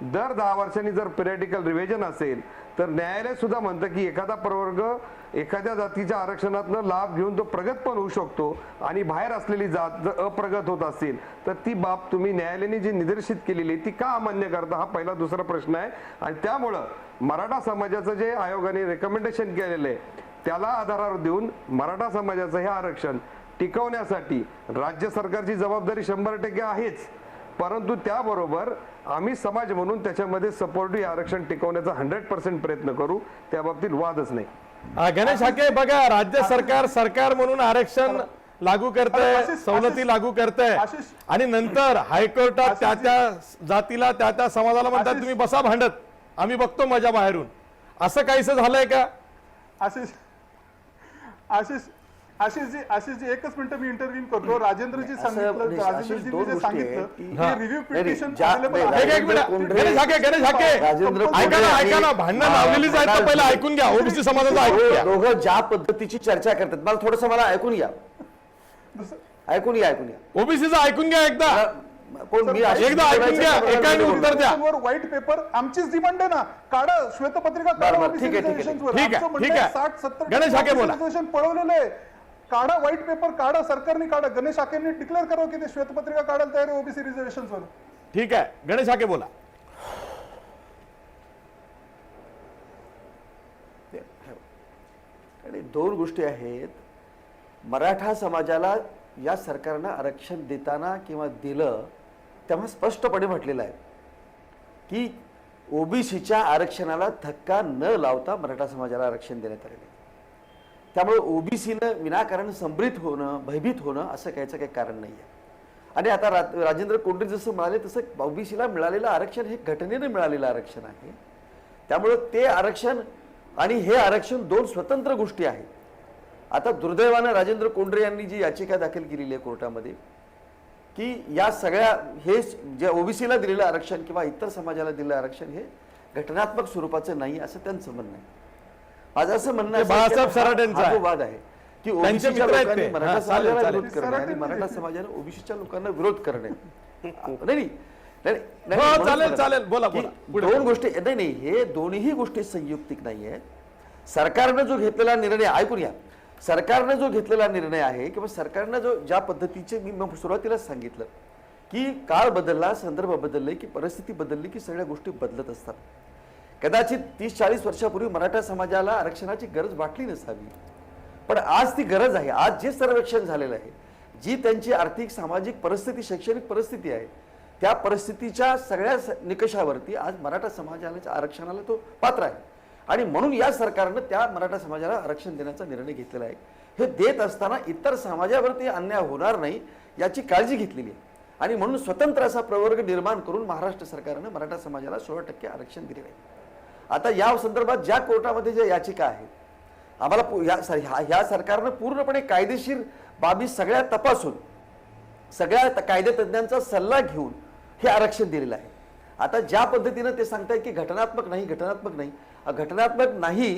दर 10 वर्षांनी जर पिरियडिकल रिव्हिजन असेल तर न्यायालय सुद्धा म्हणतं की एखादा प्रवर्ग एखाद्या जातीच्या आरक्षणातनं लाभ घेऊन तो प्रगत पण होऊ शकतो आणि बाहेर असलेली जात जर अप्रगत होत असेल तर ती बाब तुम्ही न्यायालयाने जी निर्देशित केलेली ती का अमान्य करता, हा पहिला. दुसरा प्रश्न आहे आणि त्यामुळं मराठा समाजाचं जे आयोगाने रेकमेंडेशन केलेलं आहे त्याला आधारावर देऊन मराठा समाजाचं हे आरक्षण टिकवण्यासाठी राज्य सरकारची जबाबदारी 100% आहेच, परंतु त्याबरोबर आम्ही समाज म्हणून त्याच्यामध्ये सपोर्टिव्ह आरक्षण टिकवण्याचा 100% प्रयत्न करू, त्या बाबतीत वादच नाही. गणेश हाके, बघा राज्य सरकार म्हणून आरक्षण लागू करतंय, सवलती लागू करतंय आणि नंतर हायकोर्टात त्या जातीला त्या समाजाला म्हणतात तुम्ही बसा भांडत, आम्ही बघतो मजा बाहेरून. असं काहीसं झालंय का? आशिषजी एकच मिनिट मी इंटरव्ह्यू करतो. राजेंद्रजी सांगितलं जे सांगितलं रिव्ह्यू पिटिशन ऐका ना, भांडणं लावलेलीच आहेत तर पहिलं ऐकून घ्या. ओबीसी समाजाचं ऐकून घ्या. दोघं ज्या पद्धतीची चर्चा करतात मला थोडंसं मला ऐकून घ्या. ओबीसीचं ऐकून घ्या एकदा एकदा ऐकून घ्या, एकाने उत्तर द्या. व्हाईट पेपर आमचीच डिमांड आहे ना, काढा श्वेतपत्रिका काढा. ठीक आहे. गणेश हाके बोला. पळवलेलं आहे, काढा व्हाईट पेपर काढा, सरकारने काढा. गणेश हाकेंनी डिक्लेअर करावं की ते श्वेतपत्रिका काढायला तयार आहे ओबीसी रिझर्वेशन वर. ठीक आहे, गणेश हाके बोला. दोन गोष्टी आहेत. मराठा समाजाला या सरकारनं आरक्षण देताना किंवा दिलं तेव्हा स्पष्टपणे म्हटलेलं आहे की ओबीसीच्या आरक्षणाला धक्का न लावता मराठा समाजाला आरक्षण देण्यात आलेलं आहे. त्यामुळे ओबीसीनं विनाकारण संभ्रित होणं, भयभीत होणं असं कायचं काही कारण नाही आहे. आणि आता राजेंद्र कोंडे जसं म्हणाले तसं ओबीसीला मिळालेलं आरक्षण हे घटनेनं मिळालेलं आरक्षण आहे. त्यामुळं ते आरक्षण आणि हे आरक्षण दोन स्वतंत्र गोष्टी आहेत. आता दुर्दैवानं राजेंद्र कोंडरे यांनी जी याचिका दाखल केलेली आहे कोर्टामध्ये की या सगळ्या हे जे ओबीसीला दिलेलं आरक्षण किंवा इतर समाजाला दिलेलं आरक्षण हे घटनात्मक स्वरूपाचं नाही असं त्यांचं म्हणणं आहे. माझं असं म्हणणं आहे बाळासाहेब की हा सराटेंचा जो वाद आहे की त्यांचे ओबीसीच्या मित्र आहेत लोकांनी ते. मराठा हा, चालेल, समाजाला चालेल. विरोध करणे आणि मराठा समाजाने ओबीसीच्या लोकांना विरोध करणे नाही नाही, नाही, हो, म्हणून चालेल, म्हणत चालेल. बोला, की बोला. पुढे दोन गोष्टी नाही नाही हे दोन्ही गोष्टी संयुक्तिक नाही आहेत. सरकारनं जो घेतलेला निर्णय ऐकून या, सरकारनं जो घेतलेला निर्णय आहे किंवा सरकारनं जो ज्या पद्धतीचे मी सुरुवातीलाच सांगितलं की काळ बदलला, संदर्भ बदलले की परिस्थिती बदलली की सगळ्या गोष्टी बदलत असतात. कदाचित 30-40 वर्षापूर्वी मराठा समाजाला आरक्षणाची गरज वाटली नसावी, पण आज ती गरज आहे. आज जे सर्वेक्षण झालेलं आहे, जी त्यांची आर्थिक, सामाजिक परिस्थिती, शैक्षणिक परिस्थिती आहे, त्या परिस्थितीच्या सगळ्या निकषावरती आज मराठा समाजाला आरक्षणाला तो पात्र आहे. आणि म्हणून या सरकारनं त्या मराठा समाजाला आरक्षण देण्याचा निर्णय घेतलेला आहे. हे देत असताना इतर समाजावरती अन्याय होणार नाही याची काळजी घेतलेली आहे. आणि म्हणून स्वतंत्र असा प्रवर्ग निर्माण करून महाराष्ट्र सरकारनं मराठा समाजाला 16% आरक्षण दिलेलं आहे. आता या संदर्भात ज्या कोर्टामध्ये ज्या याचिका आहेत, आम्हाला या सरकारनं पूर्णपणे कायदेशीर बाबी सगळ्या तपासून सगळ्या कायदेतज्ञांचा सल्ला घेऊन हे आरक्षण दिलेलं आहे. आता ज्या पद्धतीनं ते सांगतायत की घटनात्मक नाही, घटनात्मक नाही, घटनात्मक नाही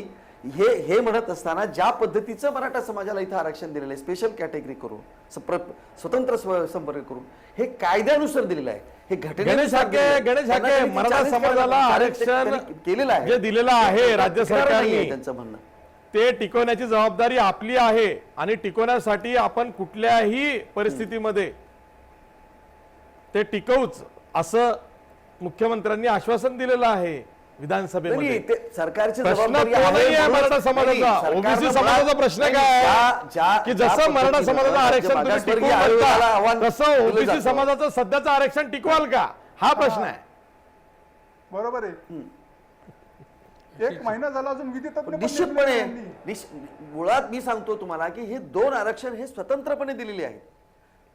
हे म्हणत असताना ज्या पद्धतीचं मराठा समाजाला इथं आरक्षण दिलेलं आहे, स्पेशल कॅटेगरी करून, स्वतंत्र संपर्क करून, हे कायद्यानुसार दिलेलं आहे. हे गणेश हाके मराठा समाजाला आरक्षण केलेलं आहे, जे दिलेलं आहे राज्य सरकारने, त्यांचं म्हणणं ते टिकवण्याची जबाबदारी आपली आहे. आणि टिकवण्यासाठी आपण कुठल्याही परिस्थितीमध्ये ते टिकवूच असं मुख्यमंत्र्यांनी आश्वासन दिलेलं आहे विधानसभेमध्ये. सरकारची प्रश्न जबाबदारी तो नाही आहे म्हणून- मराठा समाजाचा. सरकारनं ओबीसी समाजाचा प्रश्न काय आहे की जसं मराठा समाजाचं आरक्षण तुम्ही मागासवर्गीय टिकवून आयोगाला म्हणता, आव्हान तसं दिलं ओबीसी जातं. समाजाचं सध्याचं आरक्षण टिकवाल का, हा प्रश्न आहे. बरोबर आहे. एक महिना झाला अजून विधी तज्ञ पण निश्चितपणे नेमले नाही. मुळात मी सांगतो तुम्हाला की हे दोन आरक्षण हे स्वतंत्रपणे दिलेले आहेत.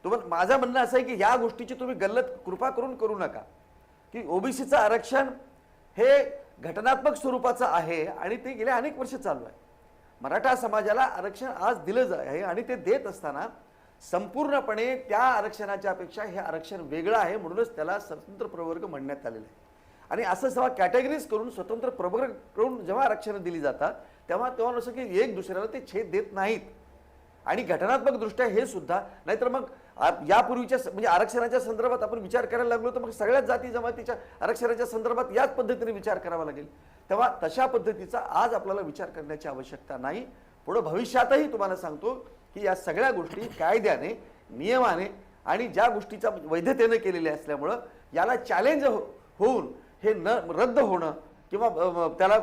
तुम्हाला माझं म्हणणं असं आहे की या गोष्टीची तुम्ही गल्लत कृपा करून करू नका की ओबीसीचं आरक्षण हे घटनात्मक स्वरूपाचं आहे आणि ते गेल्या अनेक वर्ष चालू आहे. मराठा समाजाला आरक्षण आज दिलं आहे आणि ते देत असताना संपूर्णपणे त्या आरक्षणाच्या अपेक्षा हे आरक्षण वेगळं आहे, म्हणूनच त्याला स्वतंत्र प्रवर्ग म्हणण्यात आलेलं आहे. आणि असं जेव्हा कॅटेगरीज करून स्वतंत्र प्रवर्ग करून जेव्हा आरक्षणं दिली जातात तेव्हा नसं की एक दुसऱ्याला ते छेद देत नाहीत. आणि घटनात्मक दृष्ट्या हे सुद्धा, नाहीतर मग यापूर्वीच्या म्हणजे आरक्षणाच्या संदर्भात आपण विचार करायला लागलो तर मग सगळ्याच जाती जमातीच्या आरक्षणाच्या संदर्भात याच पद्धतीने विचार करावा लागेल. तेव्हा तशा पद्धतीचा आज आपल्याला विचार करण्याची आवश्यकता नाही. पुढे भविष्यातही तुम्हाला सांगतो की या सगळ्या गोष्टी कायद्याने, नियमाने आणि ज्या गोष्टीच्या वैधतेने केलेल्या असल्यामुळं याला चॅलेंज होऊन हे न रद्द होणं किंवा त्याला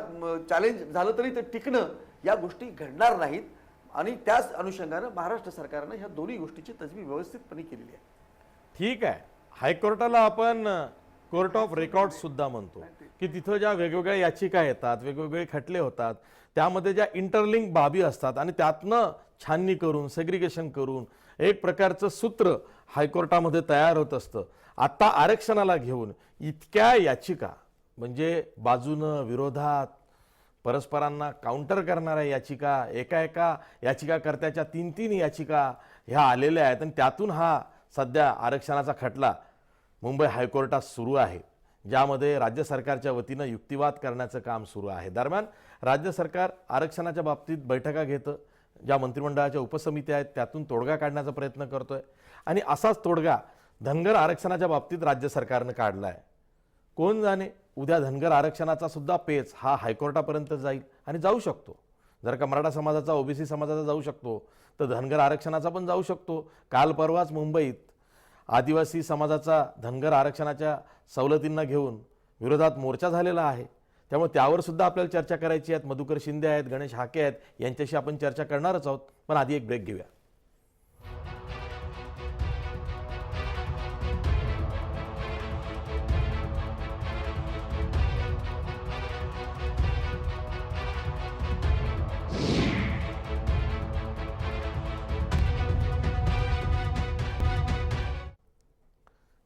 चॅलेंज झालं तरी ते टिकणं या गोष्टी घडणार नाहीत. आणि त्याच अनुषंगानं महाराष्ट्र सरकारनं ह्या दोन्ही गोष्टीची तजवीज व्यवस्थितपणे केलेली आहे. ठीक आहे, हायकोर्टाला आपण कोर्ट ऑफ रेकॉर्ड सुद्धा म्हणतो की तिथं ज्या वेगवेगळ्या याचिका येतात, वेगवेगळे खटले होतात, त्यामध्ये ज्या इंटरलिंक बाबी असतात आणि त्यातनं छाननी करून, सेग्रिगेशन करून एक प्रकारचं सूत्र हायकोर्टामध्ये तयार होत असतं. आता आरक्षणाला घेऊन इतक्या याचिका, म्हणजे बाजूनं विरोधात परस्परांना काउंटर करणाऱ्या याचिका, एका याचिकाकर्त्याच्या 3-3 याचिका ह्या आलेल्या आहेत. आणि त्यातून हा सध्या आरक्षणाचा खटला मुंबई हायकोर्टात सुरू आहे, ज्यामध्ये राज्य सरकारच्या वतीनं युक्तिवाद करण्याचं काम सुरू आहे. दरम्यान राज्य सरकार आरक्षणाच्या बाबतीत बैठका घेतं, ज्या मंत्रिमंडळाच्या उपसमित्या आहेत त्यातून तोडगा काढण्याचा प्रयत्न करतोय. आणि असाच तोडगा धनगर आरक्षणाच्या बाबतीत राज्य सरकारनं काढला आहे. कोण जाणे उद्या धनगर आरक्षणाचा सुद्धा पेच हा हायकोर्टापर्यंत जाईल आणि जाऊ शकतो. जर का मराठा समाजाचा, ओबीसी समाजाचा जाऊ शकतो तर धनगर आरक्षणाचा पण जाऊ शकतो. काल परवाच मुंबईत आदिवासी समाजाचा धनगर आरक्षणाच्या सवलतींना घेऊन विरोधात मोर्चा झालेला आहे. त्यामुळे त्यावर सुद्धा आपल्याला चर्चा करायची आहे. मधुकर शिंदे आहेत, गणेश हाके आहेत, यांच्याशी आपण चर्चा करणारच आहोत. पण आधी एक ब्रेक घेऊया.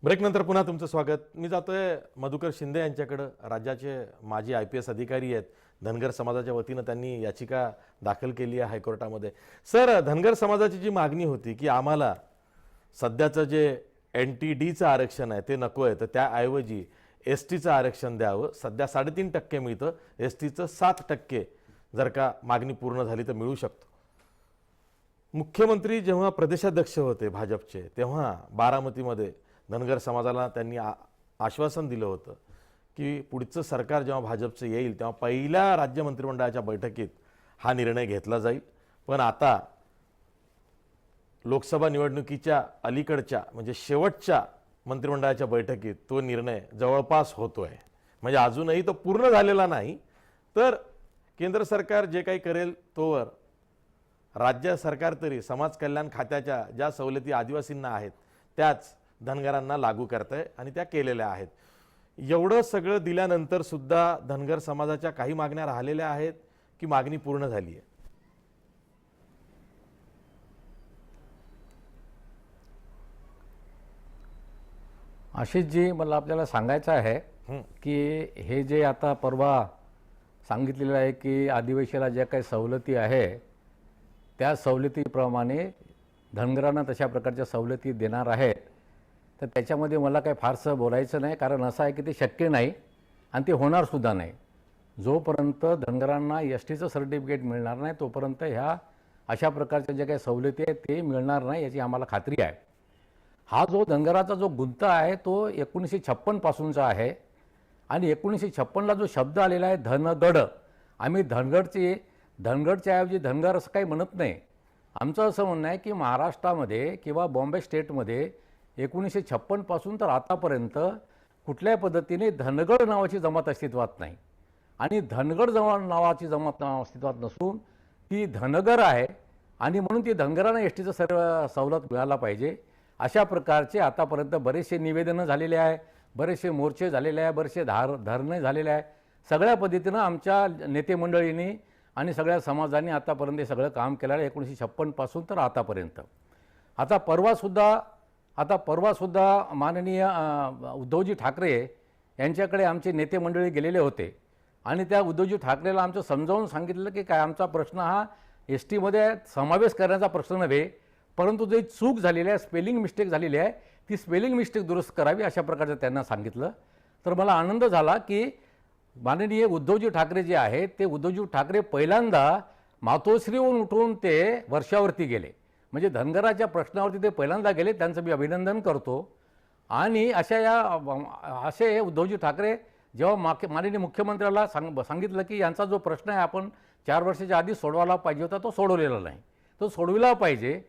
ब्रेकनंतर पुन्हा तुमचं स्वागत. मी जातोय मधुकर शिंदे यांच्याकडं. राज्याचे माजी IPS अधिकारी आहेत. धनगर समाजाच्या वतीनं त्यांनी याचिका दाखल केली आहे हायकोर्टामध्ये. सर, धनगर समाजाची जी मागणी होती की आम्हाला सध्याचं जे NTDचं आरक्षण आहे ते नको आहे, तर त्याऐवजी STचं आरक्षण द्यावं. सध्या 3.5% मिळतं, STचं 7% जर का मागणी पूर्ण झाली तर मिळू शकतो. मुख्यमंत्री जेव्हा प्रदेशाध्यक्ष होते भाजपचे, तेव्हा बारामतीमध्ये धनगर समाजाला त्यांनी आश्वासन दिलं होतं की पुढचं सरकार जेव्हा भाजपचं येईल तेव्हा पहिल्या राज्य मंत्रिमंडळाच्या बैठकीत हा निर्णय घेतला जाईल. पण आता लोकसभा निवडणुकीच्या अलीकडच्या म्हणजे शेवटच्या मंत्रिमंडळाच्या बैठकीत तो निर्णय जवळपास होतोय. म्हणजे अजूनही तो पूर्ण झालेला नाही. तर केंद्र सरकार जे काही करेल तोवर राज्य सरकार तरी समाज कल्याण खात्याच्या ज्या सवलती आदिवासींना आहेत त्याच धनगरांना लागू करतंय आणि त्या केलेल्या आहेत. एवढं सगळं दिल्यानंतर सुद्धा धनगर समाजाच्या काही मागण्या राहिलेल्या आहेत की मागणी पूर्ण झाली आहे? आशिषजी, मला आपल्याला सांगायचं आहे की हे जे आता परवा सांगितलेलं आहे की आदिवासीला ज्या काही सवलती आहे त्या सवलतीप्रमाणे धनगरांना तशा प्रकारच्या सवलती देणार आहेत, तर त्याच्यामध्ये मला काही फारसं बोलायचं नाही. कारण असं आहे की ते शक्य नाही आणि ते होणारसुद्धा नाही. जोपर्यंत धनगरांना STचं सर्टिफिकेट मिळणार नाही तोपर्यंत ह्या अशा प्रकारच्या ज्या काही सवलती आहेत ते मिळणार नाही, याची आम्हाला खात्री आहे. हा जो धनगराचा जो गुंता आहे तो 1956 पासूनचा आहे आणि 1956ला जो शब्द आलेला आहे धनगड, आम्ही धनगडच्या ऐवजी धनगर असं काही म्हणत नाही. आमचं असं म्हणणं आहे की महाराष्ट्रामध्ये किंवा बॉम्बे स्टेटमध्ये 1956 पासून तर आतापर्यंत कुठल्याही पद्धतीने धनगड नावाची जमात अस्तित्वात नाही आणि धनगड नावाची जमात अस्तित्वात नसून ती धनगर आहे आणि म्हणून ती धनगरांना STचं सर्व सवलत मिळायला पाहिजे. अशा प्रकारचे आतापर्यंत बरेचसे निवेदनं झालेले आहे, बरेचसे मोर्चे झालेले आहे, बरेचसे धरणे झालेले आहे. सगळ्या पद्धतीनं आमच्या नेते मंडळींनी आणि सगळ्या समाजांनी आतापर्यंत हे सगळं काम केलं आहे 1956 पासून तर आतापर्यंत. आता परवासुद्धा माननीय उद्धवजी ठाकरे यांच्याकडे आमचे नेते मंडळी गेलेले होते आणि त्या उद्धवजी ठाकरेला आमचं समजावून सांगितलं की काय आमचा प्रश्न हा STमध्ये समावेश करण्याचा प्रश्न नव्हे, परंतु जी चूक झालेली आहे, स्पेलिंग मिस्टेक झालेली आहे, ती स्पेलिंग मिस्टेक दुरुस्त करावी अशा प्रकारचं त्यांना सांगितलं. तर मला आनंद झाला की माननीय उद्धवजी ठाकरे जे आहेत ते उद्धवजी ठाकरे पहिल्यांदा मातोश्रीवरून उठून ते वर्षावरती गेले. म्हणजे धनगराच्या प्रश्नावरती ते पहिल्यांदा गेले, त्यांचं मी अभिनंदन करतो. आणि असे उद्धवजी ठाकरे जेव्हा माननीय मुख्यमंत्र्याला सांगितलं की यांचा जो प्रश्न आहे आपण 4 वर्षाच्या आधी सोडवायला पाहिजे होता, तो सोडवलेला नाही, तो सोडविला पाहिजे.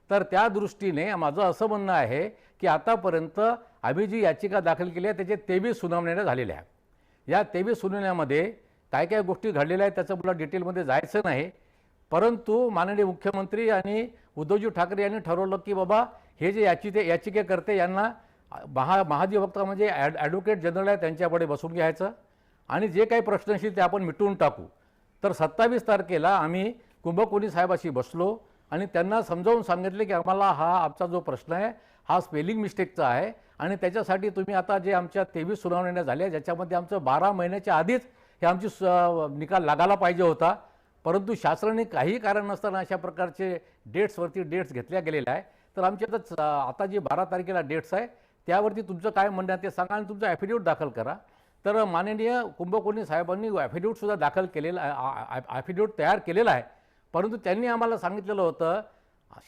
तर त्या दृष्टीने माझं असं म्हणणं आहे की आतापर्यंत आम्ही जी याचिका दाखल केली आहे त्याचे 23 सुनावण्या झालेल्या आहेत. या 23 सुनावण्यामध्ये काय काय गोष्टी घडलेल्या आहेत त्याचं मला डिटेलमध्ये जायचं नाही, परंतु माननीय मुख्यमंत्री आणि उद्धवजी ठाकरे यांनी ठरवलं की बाबा हे जे याचिकेकर्ते यांना महाधिवक्ता म्हणजे ॲडव्होकेट जनरल आहे त्यांच्याकडे बसून घ्यायचं आणि जे काही प्रश्न असतील ते आपण मिटवून टाकू. तर 27 तारखेला आम्ही कुंभकोणी साहेबाशी बसलो आणि त्यांना समजावून सांगितले की आम्हाला आमचा जो प्रश्न आहे हा स्पेलिंग मिस्टेकचा आहे आणि त्याच्यासाठी तुम्ही आता जे आमच्या 23 सुनावण्या झाल्या ज्याच्यामध्ये आमचं 12 महिन्याच्या आधीच हे आमची निकाल लागायला पाहिजे होता, परंतु शासनाने काही कारण नसताना अशा प्रकारचे डेट्स घेतल्या गेलेल्या आहे. तर आमची आता जी 12 तारखेला डेट्स आहे त्यावरती तुमचं काय म्हणणं आहे ते सांगा आणि तुमचं ॲफिडेविट दाखल करा. तर माननीय कुंभकोणी साहेबांनी ॲफिडेविटसुद्धा दाखल केलेलं ॲफिडेविट तयार केलेला आहे, परंतु त्यांनी आम्हाला सांगितलेलं होतं,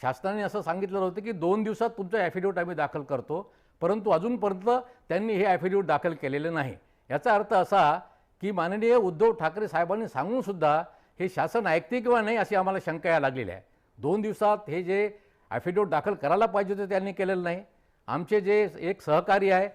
शासनाने असं सांगितलेलं होतं की 2 दिवसात तुमचं ॲफिडेविट आम्ही दाखल करतो, परंतु अजूनपर्यंत त्यांनी हे ॲफिडेविट दाखल केलेलं नाही. याचा अर्थ असा की माननीय उद्धव ठाकरे साहेबांनी सांगूनसुद्धा हे शासन ऐकते किंवा नाही अशी आम्हाला शंका यायला लागलेली आहे. 2 दिवसात हे जे ॲफिडेविट दाखल करायला पाहिजे होते त्यांनी केलेलं नाही. आमचे जे एक सहकारी आहे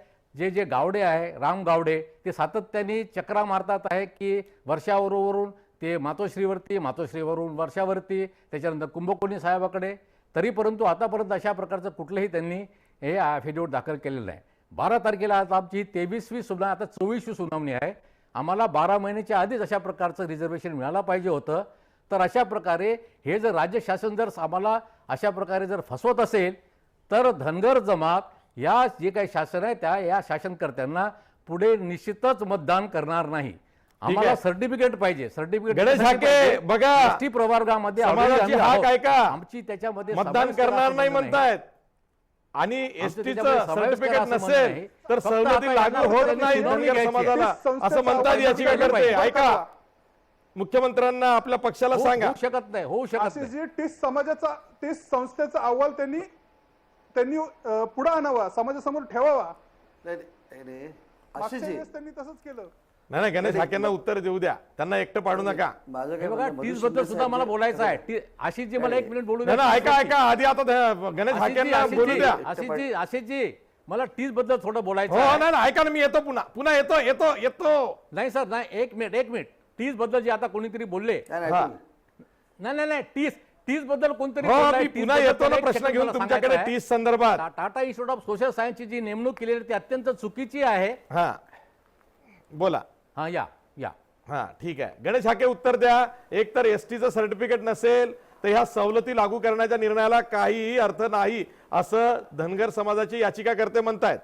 जे गावडे आहे राम गावडे, ते सातत्याने चक्रा मारतात आहे की वर्षावरून ते मातोश्रीवरून वर्षावरती, त्याच्यानंतर कुंभकोणी साहेबाकडे, तरी परंतु आतापर्यंत अशा प्रकारचं कुठलंही त्यांनी हे ॲफिडेविट दाखल केलेलं नाही. 12 तारखेला आता आमची 23वी सुनावणी, आता 24वी सुनावणी आहे. आम्हाला 12 महिन्याच्या आधीच अशा प्रकारचं रिझर्वेशन मिळायला पाहिजे होतं. तर अशा प्रकारे हे जर राज्य शासन जर आम्हाला अशा प्रकारे जर फसवत असेल तर धनगर जमात या जे काही शासन आहे त्या या शासनकर्त्यांना पुढे निश्चितच मतदान करणार नाही. आम्हाला सर्टिफिकेट पाहिजे. सर्टिफिकेट गणेश हाके, बघा, एसटी प्रवर्गामध्ये समाजाची आम्ही हाक आहोत. ऐका. आमची त्याच्यामध्ये मतदान समावेश करा करणार असं नाही म्हणणं म्हणतायत आणि आमचं एसटीचं त्याच्यामध्ये समावेश सर्टिफिकेट करा असं म्हणणं नसेल आहे. तर फक्त सवलती आता लागू यांना होत त्यांनी नाही नोंदणी धनगर घ्यायची. समाजाला संस्थेचा असं म्हणतात आवाज याचिका ऐका. करते. बरं ऐका, का? मुख्यमंत्र्यांना आपल्या पक्षाला सांगा. होऊ शकत नाही, होऊ शकत नाही. आशिषजी, टीस संस्थेचा अहवाल त्यांनी पुढे आणावा, समाजासमोर ठेवावा. नाही, नाही, नाही. मागच्या आशिषजी, वेळेस त्यांनी तसंच केलं. नाही नाही, गणेश हाकेंना उत्तर देऊ द्या, त्यांना एकटं पाडू नका. माझं हे काय बघा, म्हणणं, टीज मधु बद्दल शिंदे सुद्धा मला साहेब बोलायचं आहे. आशिषजी मला एक मिनिट बोलू नाही द्या. ना, ऐका ऐका, आधी आता गणेश हाकेंना बोलू द्या. आशिषजी मला टीज बद्दल थोडं बोलायचं हो आहे. नाही ना, ऐका ना, मी येतो पुन्हा येतो. नाही सर, नाही, एक मिनिट टीज बद्दल जे आता कोणीतरी बोलले, नाही, नाही, हा. तुम्ही- नाही टीज बद्दल कोणतरी हो, बोललाय. मी टीज पुन्हा बद्दल येतो ना एक प्रश्न सेकंद घेऊन मला तुमच्याकडे सांगायचं आहे. टीस संदर्भात. टाटा इन्स्टिट्यूट ऑफ सोशल सायन्सची जी नेमणूक केलेली आहे ती अत्यंत चुकीची आहे. हा बोला. हा या हा ठीक आहे, गणेश हाके उत्तर द्या. एक तर एसटीचं सर्टिफिकेट नसेल तर ह्या सवलती लागू करण्याच्या निर्णयाला काहीही अर्थ नाही असं धनगर समाजाची याचिकाकर्ते म्हणतायत.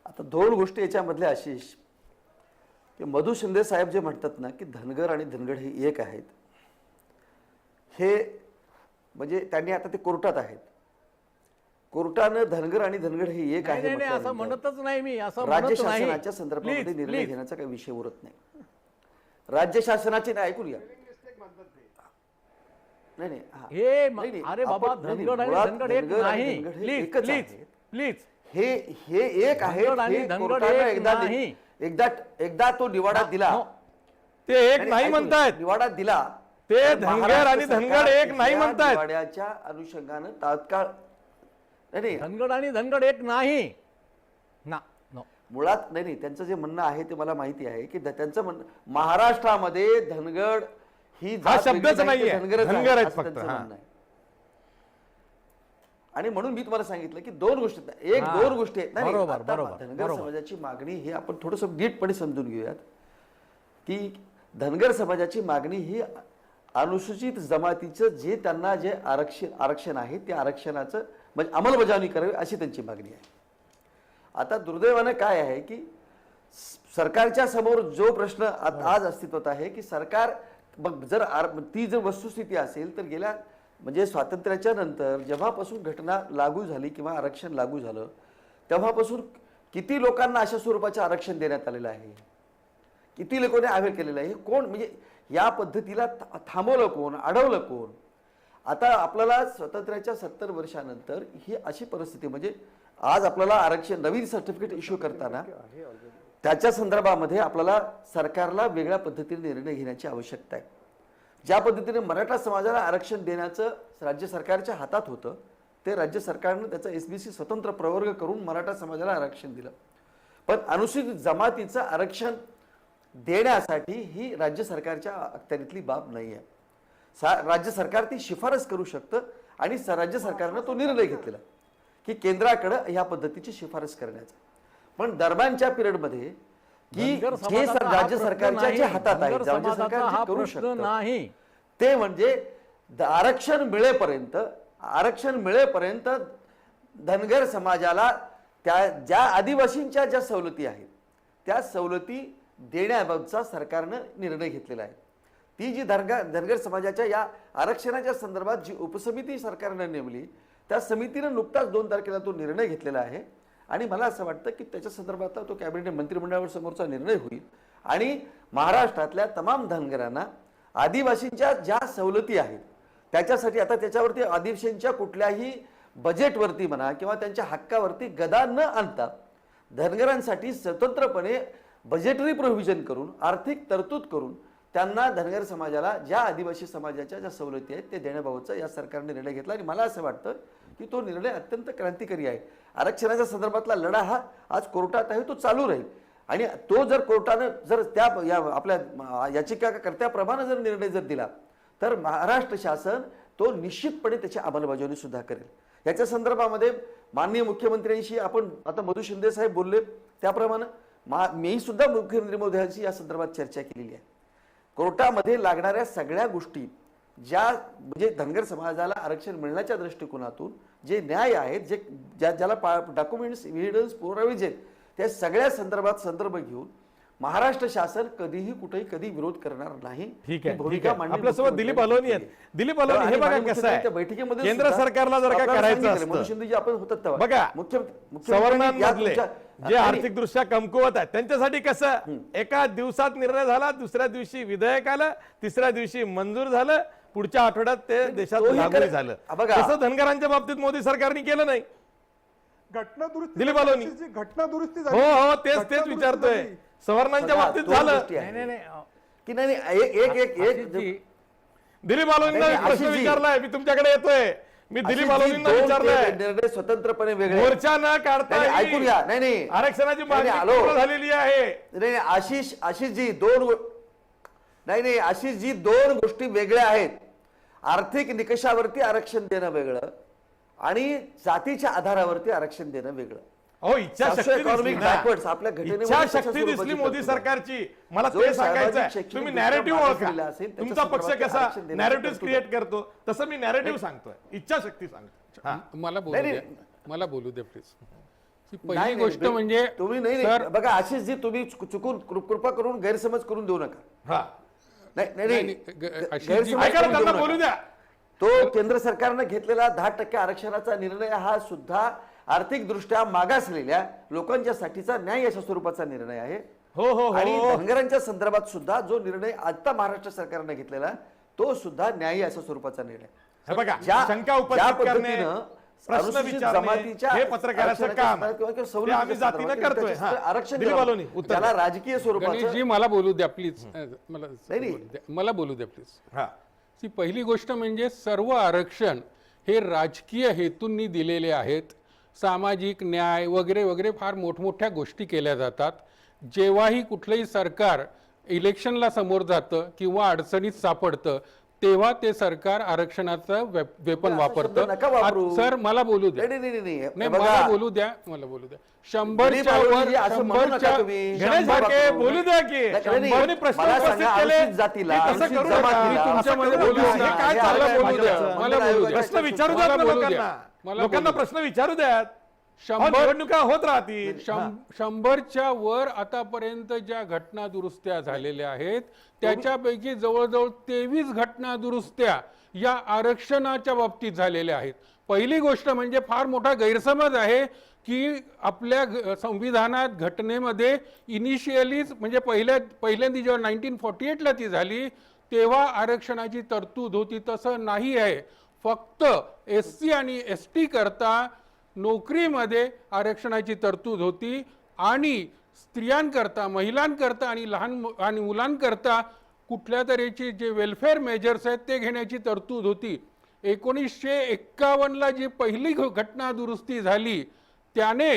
आता दोन गोष्टी याच्यामधल्या आशिष, की मधु शिंदे साहेब जे म्हणतात ना की धनगर आणि धनगड हे एक आहेत, हे म्हणजे त्यांनी आता ते कोर्टात आहेत. कोर्टानं धनगर आणि धनगड हे एक आहे नाही, असं म्हटल्यानंतर म्हणतच नाही मी, असं राज्य म्हणत नाही. शासनाच्या संदर्भामध्ये Please, निर्णय please. घेण्याचा काही विषय उरत नाही. राज्य शासनाचे नाही, ऐकून घ्या. नाही नाही, हा. हे नाही, नाही, अरे बाबा, आपण- नाही, नाही, धनगड आणि मुळात धनगड एक धनगर आणि नाही. धनगड हे प्लीज एकच प्लीज आहेत. प्लीज हे एक आहे. धनगड आणि हे धनगड कोर्टानं एक नाही. एकदा तो निवाडा दिला. no. ते एक नाही ऐकून म्हणतायत. घ्या. निवाडा दिला. ते तर धनगर महाराष्ट्र आणि धनगड सरकार एक नाही या म्हणतायत. निवाड्याच्या अनुषंगानं तात्काळ नाही धनगड आणि धनगड एक नाही ना. नो. मुळात नाही त्यांचं जे म्हणणं आहे ते मला माहिती आहे की त्यांचं म्हणणं महाराष्ट्रामध्ये धनगड ही हा जात शब्दच वेगळी नाही, नाहीये. ते धनगरच आहे, धनगर आहेत असं फक्त, त्यांचं हा. म्हणणं आहे. आणि म्हणून मी तुम्हाला सांगितलं की दोन गोष्टी आहेत. हा. दोन गोष्टी आहेत. नाही, बरोबर, आता बरोबर, धनगर बरोबर. समाजाची मागणी ही आपण थोडस नीटपणे समजून घेऊयात की धनगर समाजाची मागणी ही अनुसूचित जमातीचं जे त्यांना जे आरक्षण आहे त्या आरक्षणाचं म्हणजे अंमलबजावणी करावी अशी त्यांची मागणी आहे. आता दुर्दैवानं काय आहे की सरकारच्या समोर जो प्रश्न आज अस्तित्वात आहे की सरकार जर ती जर वस्तुस्थिती असेल तर गेल्या म्हणजे स्वातंत्र्याच्या नंतर जेव्हापासून घटना लागू झाली किंवा आरक्षण लागू झालं तेव्हापासून किती लोकांना अशा स्वरूपाचे आरक्षण देण्यात आलेलं आहे, किती लोकांनी अवेल केलेलं आहे, कोण म्हणजे या पद्धतीला थांबवलं कोण, अडवलं कोण. आता आपल्याला स्वातंत्र्याच्या 70 वर्षानंतर ही अशी परिस्थिती म्हणजे आज आपल्याला आरक्षण नवीन सर्टिफिकेट इश्यू करताना त्याच्या संदर्भामध्ये आपल्याला सरकारला वेगळ्या पद्धतीने निर्णय घेण्याची आवश्यकता आहे. ज्या पद्धतीने मराठा समाजाला आरक्षण देण्याचं राज्य सरकारच्या हातात होतं ते राज्य सरकारनं त्याचा एसबीसी स्वतंत्र प्रवर्ग करून मराठा समाजाला आरक्षण दिलं. पण अनुसूचित जमातीचं आरक्षण देण्यासाठी ही राज्य सरकारच्या अखत्यारीतली बाब नाही आहे. राज्य सरकार ती शिफारस करू शकतं आणि राज्य सरकारनं तो निर्णय घेतलेला की केंद्राकडे ह्या पद्धतीची शिफारस करण्याचा. पण दरम्यानच्या पिरियडमध्ये की धनगर जे समाजाचा हा राज्य प्रश्न सरकारच्या जे नाही. हातात आहे धनगर राज्य समाजाचा सरकार हा जे करू प्रश्न शकतं नाही. ते म्हणजे आरक्षण मिळेपर्यंत धनगर समाजाला त्या ज्या आदिवासींच्या ज्या सवलती आहेत त्या सवलती देण्याबाबतचा सरकारनं निर्णय घेतलेला आहे. ती जी धनगर समाजाच्या या आरक्षणाच्या संदर्भात जी उपसमिती सरकारनं नेमली त्या समितीनं नुकताच 2 तारखेला तो निर्णय घेतलेला आहे आणि मला असं वाटतं की त्याच्या संदर्भातला तो कॅबिनेट मंत्रिमंडळावर समोरचा निर्णय होईल आणि महाराष्ट्रातल्या तमाम धनगरांना आदिवासींच्या ज्या सवलती आहेत त्याच्यासाठी आता त्याच्यावरती आदिवासींच्या कुठल्याही बजेटवरती म्हणा किंवा त्यांच्या हक्कावरती गदा न आणता धनगरांसाठी स्वतंत्रपणे बजेटरी प्रोव्हिजन करून आर्थिक तरतूद करून त्यांना धनगर समाजाला ज्या आदिवासी समाजाच्या ज्या सवलती आहेत ते देण्याबाबतचा या सरकारने निर्णय घेतला आणि मला असं वाटतं की तो निर्णय अत्यंत क्रांतिकारी आहे. आरक्षणाच्या संदर्भातला लढा हा आज कोर्टात आहे, तो चालू राहील आणि तो जर कोर्टानं जर त्या आपल्या याचिकाकर्त्याप्रमाणे जर निर्णय जर दिला तर महाराष्ट्र शासन तो निश्चितपणे त्याची अंमलबजावणी सुद्धा करेल. याच्या संदर्भामध्ये माननीय मुख्यमंत्र्यांशी आपण आता मधु शिंदे साहेब बोलले त्याप्रमाणे मी सुद्धा मुख्यमंत्री महोदयांशी या संदर्भात चर्चा केलेली आहे. कोर्टामध्ये लागणाऱ्या सगळ्या गोष्टी ज्या म्हणजे धनगर समाजाला आरक्षण मिळण्याच्या दृष्टिकोनातून जे न्याय आहेत, जे ज्याला डॉक्युमेंट्स एव्हिडन्स पुरावे जे आहेत, त्या सगळ्या संदर्भात संदर्भ घेऊन महाराष्ट्र शासन कधीही कुठेही कधी विरोध करणार नाही. ठीक ही आहे, ठीक भूमिका आहे. माननीय आपल्यासोबत दिलीप अलोनी आहेत. दिलीप अलोनी, हे आणि बघा माननीय कसं आहे, मुख्यमंत्र्यांच्या बैठकीमध्ये केंद्र सुद्धा सरकारला जर काय आपल्याला करायचं सांगितलं, असतं, मनोज शिंदेजी आपण होतात तेव्हा बघा, मुख्यमंत्र्यांनी या सवर्णांमधले तुमच्या- जे आणि- आर्थिक दृष्ट्या कमकुवत आहेत त्यांच्यासाठी कसं एका दिवसात निर्णय झाला, दुसऱ्या दिवशी विधेयक आलं, तिसऱ्या दिवशी मंजूर झालं, पुढच्या आठवड्यात ते देशात तोही लागू कर- झालं. बघा. तसं धनगरांच्या बाबतीत मोदी सरकारने केलं नाही. घटना दुरुस्ती दिलीप अलोनी. जी घटना दुरुस्ती हो झाली, हो, तेच घटना तेच दुरुस्ती विचारतोय. झाली. सवर्णांच्या बघा, बाबतीत दोन झालं. गोष्टी आहेत. नाही नाही की नाही नाही, एक दिलीप अलोनींना नाही, प्रश्न आशिषजी. विचारलाय, मी तुमच्याकडे येतोय. मी दिलीप अशी जी अलोनींना दोन विचारलंय, निर्णय स्वतंत्रपणे वेगळे आहेत. मोर्चा न काढता नाही, ऐकून घ्या. नाही नाही आरक्षणाची नाही, मागणी हॅलो. पूर्ण झालेली आहे. नाही नाही, आशिषजी नाही आशिषजी दोन गोष्टी वेगळ्या आहेत. आर्थिक निकषावरती आरक्षण देणं वेगळं आणि जातीच्या आधारावरती आरक्षण देणं वेगळं. हो, इच्छाशक्ती Socio-economic दिसली ना. backwards आपल्या घटनेमध्ये इच्छाशक्ती कशा दिसली स्वरूपाची मोदी तरतूद आहे? सरकारची. मला जो ते सामाजिक, सांगायचं आहे. शैक्षणिक तुम्ही दृष्ट्या नॅरेटिव्ह मागासलेला ओळखा. असेल, त्याच्या तुमचा पक्ष संदर्भात कसा आरक्षण देण्याची नॅरेटिव्ह तरतूद क्रिएट करतो, तसं मी नॅरेटिव्ह सांगतोय, इच्छाशक्ती सांगतो. हा. मला बोलू नाही, द्या, नाही. मला बोलू द्या प्लीज. नाही, पहिली नाही, गोष्ट नाही, म्हणजे तुम्ही नाही सर, नाही, बघा आशिषजी तुम्ही चुकून कृपा करून गैरसमज करून देऊ नका. हा. नाही नाही नाही, नाही, आशिषजी, गैरसमज ऐका ना, करून त्यांना देऊ बोलू नका. द्या. तो केंद्र सरकारनं घेतलेला 10% आरक्षणाचा निर्णय हा सुद्धा आर्थिक दृष्ट्या मागासलेल्या लोकांच्या साठीचा न्याय अशा स्वरूपाचा निर्णय आहे. हो हो आणि हो. धनगरांच्या संदर्भात सुद्धा जो निर्णय आता महाराष्ट्र सरकारने घेतलेला तो सुद्धा न्यायी अशा स्वरूपाचा निर्णय. हे बघा, ज्या- शंका ज्या उपस्थित करणे, पद्धतीनं प्रश्न अनुसूचित विचारणे, जमातीच्या हे पत्रकाराचं आरक्षणाच्या काम संदर्भात किंवा ते सवलतीच्या आम्ही जातीनं संदर्भात करतोय. त्याच्या हा. आरक्षण दिलीप द्यावं. अलोनी, उत्तर त्याला द्या. राजकीय स्वरूपाचं गणेशजी मला बोलू द्या प्लीज. मला नाही. बोलू द्या. मला बोलू द्या प्लीज. हा. ती पहिली गोष्ट म्हणजे सर्व आरक्षण हे राजकीय हेतूंनी दिलेले आहेत. सामाजिक न्याय वगैरे वगैरे फार मोठमोठ्या गोष्टी केल्या जातात. जेव्हाही कुठलंही सरकार इलेक्शनला समोर जातं किंवा अडचणीत सापडतं तेव्हा ते सरकार आरक्षणाचं वेपन असा शब्द वापरतं. नका वापरू. सर मला बोलू द्या. नाही, नाही, नाही, नाही. नाही बघा, मला बोलू द्या, मला बोलू द्या. 100च्या दिलीप वर अलोनीजी, असं म्हणू नका 100च्या तुम्ही. गणेश भाके, बोलू द्या की. नाही, नाही, कोणी प्रश्न मला उपस्थित सांगा, केले, अनुसूचित जातीला, ते तसं अनुसूचित करू नका. जमातीला, असं तुमच्यामध्ये करू बोलू नका. नका. हे काय हे चाललंय आरक्षण बोलू द्या. भाजपचं. मला बोलू द्या. प्रश्न विचारू मला द्यात ना बोलू द्या. लोकांना. मला लोकांना बोलू प्रश्न विचारू द्यात. अहो, 100 निवडणुका होत राहतील. 100च्या वर आतापर्यंत ज्या घटना दुरुस्त्या झालेल्या आहेत त्याच्यापैकी जवळजवळ 23 घटना दुरुस्त्या या आरक्षणाच्या बाबतीत झालेल्या आहेत. पहिली गोष्ट म्हणजे फार मोठा गैरसमज आहे की आपल्या संविधानात घटनेमध्ये इनिशियलीच म्हणजे पहिल्यांदा जेव्हा 1948ला ती झाली तेव्हा आरक्षणाची तरतूद होती. तसं नाही आहे. फक्त SC आणि ST करता नोकरीमध्ये आरक्षणाची तरतूद होती आणि स्त्रियांकरता, महिलांकरता आणि लहान आणि मुलांकरता कुठल्या तऱ्हेची जे वेलफेअर मेजर्स आहेत ते घेण्याची तरतूद होती. 1951ला जी पहिली घटना दुरुस्ती झाली त्याने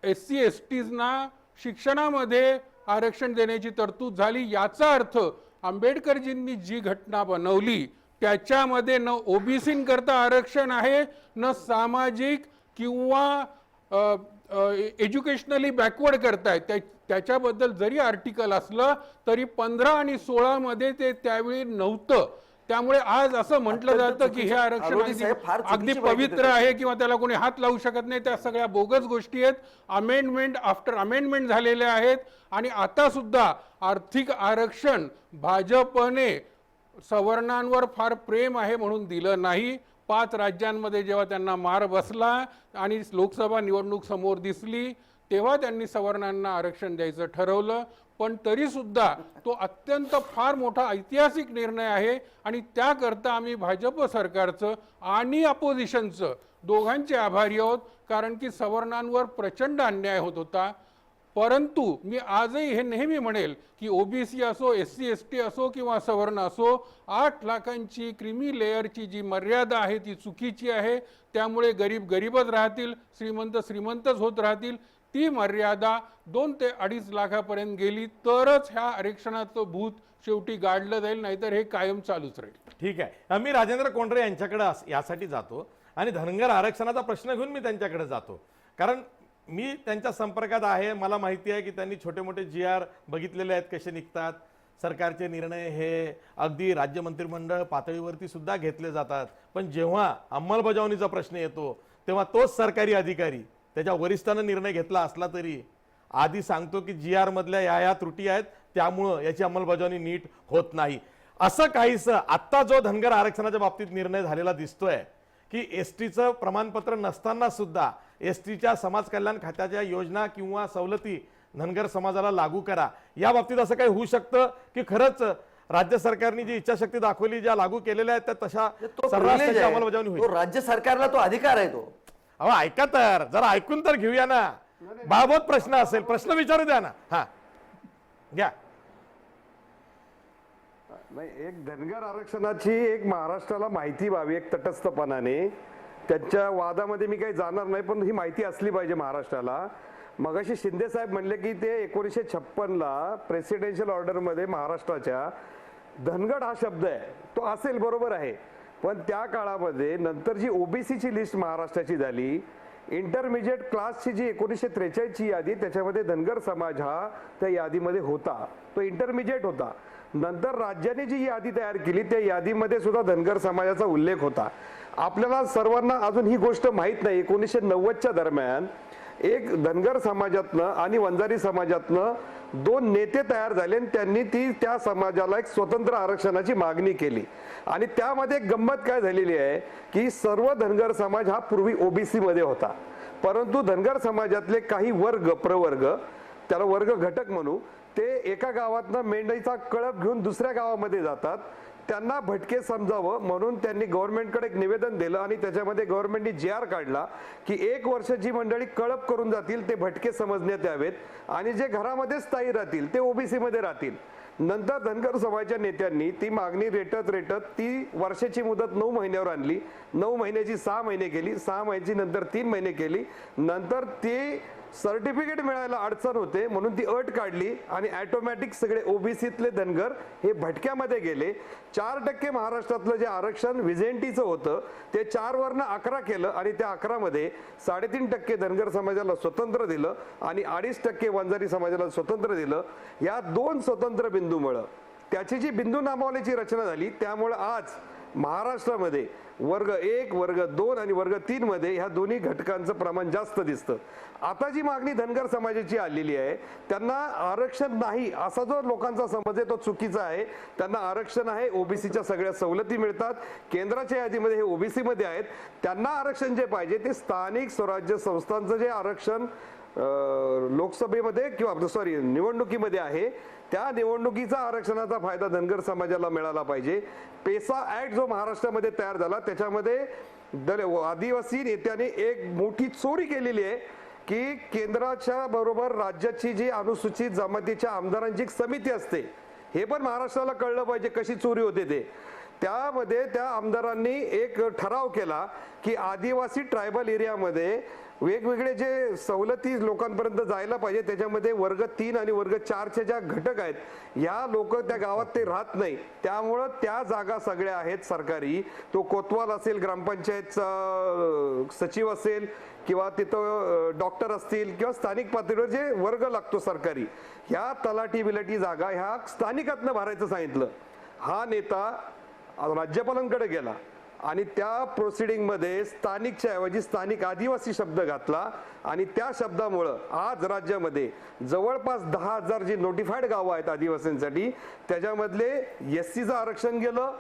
SC STजना शिक्षणामध्ये आरक्षण देण्याची तरतूद झाली. याचा अर्थ आंबेडकरजींनी जी घटना बनवली त्याच्यामध्ये न OBCंकरता आरक्षण आहे न सामाजिक किंवा एज्युकेशनली बॅकवर्ड करतायत. त्याच्याबद्दल जरी आर्टिकल असलं तरी 15 आणि 16 मध्ये ते त्यावेळी नव्हतं. त्यामुळे आज असं म्हटलं जातं की हे आरक्षण अरोडी साहेब, फार चुकीची अगदी माहिती पवित्र देतात. आहे किंवा त्याला कोणी हात लावू शकत नाही. त्या सगळ्या बोगस गोष्टी आहेत. अमेंडमेंट आफ्टर अमेंडमेंट झालेल्या आहेत आणि आता सुद्धा आर्थिक आरक्षण भाजपने सवर्णांवर फार प्रेम आहे म्हणून दिलं नाही. 5 राज्यांमध्ये जेव्हा त्यांना मार बसला आणि लोकसभा निवडणूक समोर दिसली तेव्हा त्यांनी सवर्णांना आरक्षण द्यायचं ठरवलं. पण तरी सुद्धा तो अत्यंत फार मोठा ऐतिहासिक निर्णय आहे आणि त्याकरता आम्ही भाजप सरकारचं आणि अपोजिशनचं दोघांचे आभारी आहोत. कारण की सवर्णांवर प्रचंड अन्याय होत होता. परंतु मी आजही हे नेहमी म्हणेल की OBC असो, SC ST असो किंवा सवर्ण असो, 8 लाखांची क्रिमी लेअरची जी मर्यादा आहे ती चुकीची आहे. त्यामुळे गरीब गरीबच राहतील, श्रीमंत श्रीमंतच होत राहतील. ती मर्यादा 2 ते 2.5 लाखापर्यंत गेली तरच ह्या आरक्षणाचं भूत शेवटी गाडलं जाईल, नाहीतर हे कायम चालूच राहील. ठीक आहे. मी राजेंद्र कोंडरे यांच्याकडे यासाठी जातो आणि धनगर आरक्षणाचा प्रश्न घेऊन मी त्यांच्याकडे जातो. कारण मी त्यांच्या संपर्कात आहे. मला माहिती आहे की त्यांनी छोटे मोठे GR बघितलेले आहेत कसे निघतात. सरकारचे निर्णय हे अगदी राज्य मंत्रिमंडळ पातळीवरती सुद्धा घेतले जातात, पण जेव्हा अंमलबजावणीचा प्रश्न येतो तेव्हा तोच सरकारी अधिकारी त्याच्या वरिष्ठानं निर्णय घेतला असला तरी आधी सांगतो की GR मधल्या या त्रुटी आहेत, त्यामुळं याची अंमलबजावणी नीट होत नाही. असं काहीसं आत्ता जो धनगर आरक्षणाच्या बाबतीत निर्णय झालेला दिसतोय की एसटीचं प्रमाणपत्र नसताना सुद्धा एसटीच्या समाज कल्याण खात्याच्या योजना किंवा सवलती धनगर समाजाला लागू करा, या बाबतीत असं काही होऊ शकतं की खरंच राज्य सरकारने जी इच्छाशक्ती दाखवली, ज्या लागू केलेल्या आहेत त्या तशा तो सर्रास privilege त्याची आहे. अंमलबजावणी होईल? तो राज्य सरकारला तो अधिकार आहे तो. अहो ऐका तर, जरा ऐकून तर घेऊया ना. बाबत प्रश्न असेल, प्रश्न विचारू द्या ना. हा घ्या. नाही, एक धनगर आरक्षणाची एक महाराष्ट्राला माहिती व्हावी एक तटस्थपणाने. त्यांच्या वादामध्ये मी काही जाणार नाही, पण ही माहिती असली पाहिजे महाराष्ट्राला. मगाशी शिंदे साहेब म्हणले की ते 1956ला प्रेसिडेन्शियल ऑर्डरमध्ये महाराष्ट्राच्या धनगड हा शब्द आहे, तो असेल, बरोबर आहे. पण त्या काळामध्ये नंतर जी ओबीसीची लिस्ट महाराष्ट्राची झाली, इंटरमिजिएट क्लासची जी 1943ची यादी, त्याच्यामध्ये धनगर समाज हा त्या यादीमध्ये होता, तो इंटरमिजिएट होता. नंतर राज्याने जी यादी तयार केली त्या यादीमध्ये सुद्धा धनगर समाजाचा उल्लेख होता. आपल्याला सर्वांना अजून ही गोष्ट माहीत नाही, 1990च्या दरम्यान एक धनगर समाजातनं आणि वंजारी समाजातनं दोन नेते तयार झाले आणि त्यांनी त्या समाजाला एक स्वतंत्र आरक्षणाची मागणी केली. आणि त्यामध्ये एक गंमत काय झालेली आहे की सर्व धनगर समाज हा पूर्वी ओबीसी मध्ये होता, परंतु धनगर समाजातले काही वर्ग, प्रवर्ग, त्याला वर्ग घटक म्हणू, ते एका गावातनं मेंढईचा कळप घेऊन दुसऱ्या गावामध्ये जातात. त्यांना भटके समजावं म्हणून त्यांनी गव्हर्नमेंटकडे एक निवेदन दिलं आणि त्याच्यामध्ये गव्हर्नमेंटने GR काढला की 1 वर्ष जी मंडळी कळप करून जातील ते भटके समजण्यात यावेत आणि जे घरामध्ये स्थायी राहतील ते ओबीसी मध्ये राहतील. नंतर धनगर समाजाच्या नेत्यांनी ती मागणी रेटत ती वर्षाची मुदत 9 महिन्यावर आणली. 9 महिन्याची 6 महिने केली, 6 महिन्याची नंतर 3 महिने केली. नंतर ती सर्टिफिकेट मिळायला अडचण होते म्हणून ती अट काढली आणि ऑटोमॅटिक सगळे ओबीसीतले धनगर हे भटक्यामध्ये गेले. 4% महाराष्ट्रातलं जे आरक्षण व्हिजेंटीचं होतं ते 4 वरनं 11 केलं आणि त्या 11 मध्ये 3.5% धनगर समाजाला स्वतंत्र दिलं आणि 2.5% वंजारी समाजाला स्वतंत्र दिलं. या 2 स्वतंत्र बिंदूमुळं त्याची जी बिंदू नामावलीची रचना झाली, त्यामुळे आज महाराष्ट्रामध्ये वर्ग 1, वर्ग 2 आणि वर्ग 3 मध्ये ह्या दोन्ही घटकांचं प्रमाण जास्त दिसतं. आता जी मागणी धनगर समाजाची आलेली आहे, त्यांना आरक्षण नाही असा जो लोकांचा समज आहे तो चुकीचा आहे. त्यांना आरक्षण आहे, ओबीसीच्या सगळ्या सवलती मिळतात, केंद्राच्या यादीमध्ये हे ओबीसी मध्ये आहेत. त्यांना आरक्षण जे पाहिजे ते स्थानिक स्वराज्य संस्थांचं जे आरक्षण लोकसभेमध्ये किंवा निवडणुकीमध्ये आहे, त्या निवडणुकीचा आरक्षणाचा फायदा धनगर समाजाला मिळाला पाहिजे. पेसा ऍक्ट जो महाराष्ट्रामध्ये तयार झाला त्याच्यामध्ये आदिवासी नेत्याने एक मोठी चोरी केलेली आहे की केंद्राच्या बरोबर राज्याची जी अनुसूचित जमातीच्या आमदारांची एक समिती असते, हे पण महाराष्ट्राला कळलं पाहिजे कशी चोरी होते ते. त्यामध्ये त्या आमदारांनी एक ठराव केला की आदिवासी ट्रायबल एरियामध्ये वेगवेगळे जे सवलती लोकांपर्यंत जायला पाहिजे, त्याच्यामध्ये वर्ग 3 आणि वर्ग 4चे ज्या घटक आहेत, या लोक त्या गावात ते राहत नाही, त्यामुळं त्या जागा सगळ्या आहेत सरकारी. तो कोतवाल असेल, ग्रामपंचायत सचिव असेल किंवा तिथं डॉक्टर असतील किंवा स्थानिक पातळीवर जे वर्ग लागतो सरकारी, ह्या तलाठी बिलाटी जागा ह्या स्थानिकातनं भरायचं सांगितलं. हा नेता राज्यपालांकडे गेला आणि त्या प्रोसिडिंग मध्ये स्थानिकच्या ऐवजी स्थानिक आदिवासी शब्द घातला आणि त्या शब्दामुळं आज राज्यामध्ये जवळपास 10,000 जी नोटिफाईड गावं आहेत आदिवासींसाठी, त्याच्यामधले एससीचं आरक्षण गेलं,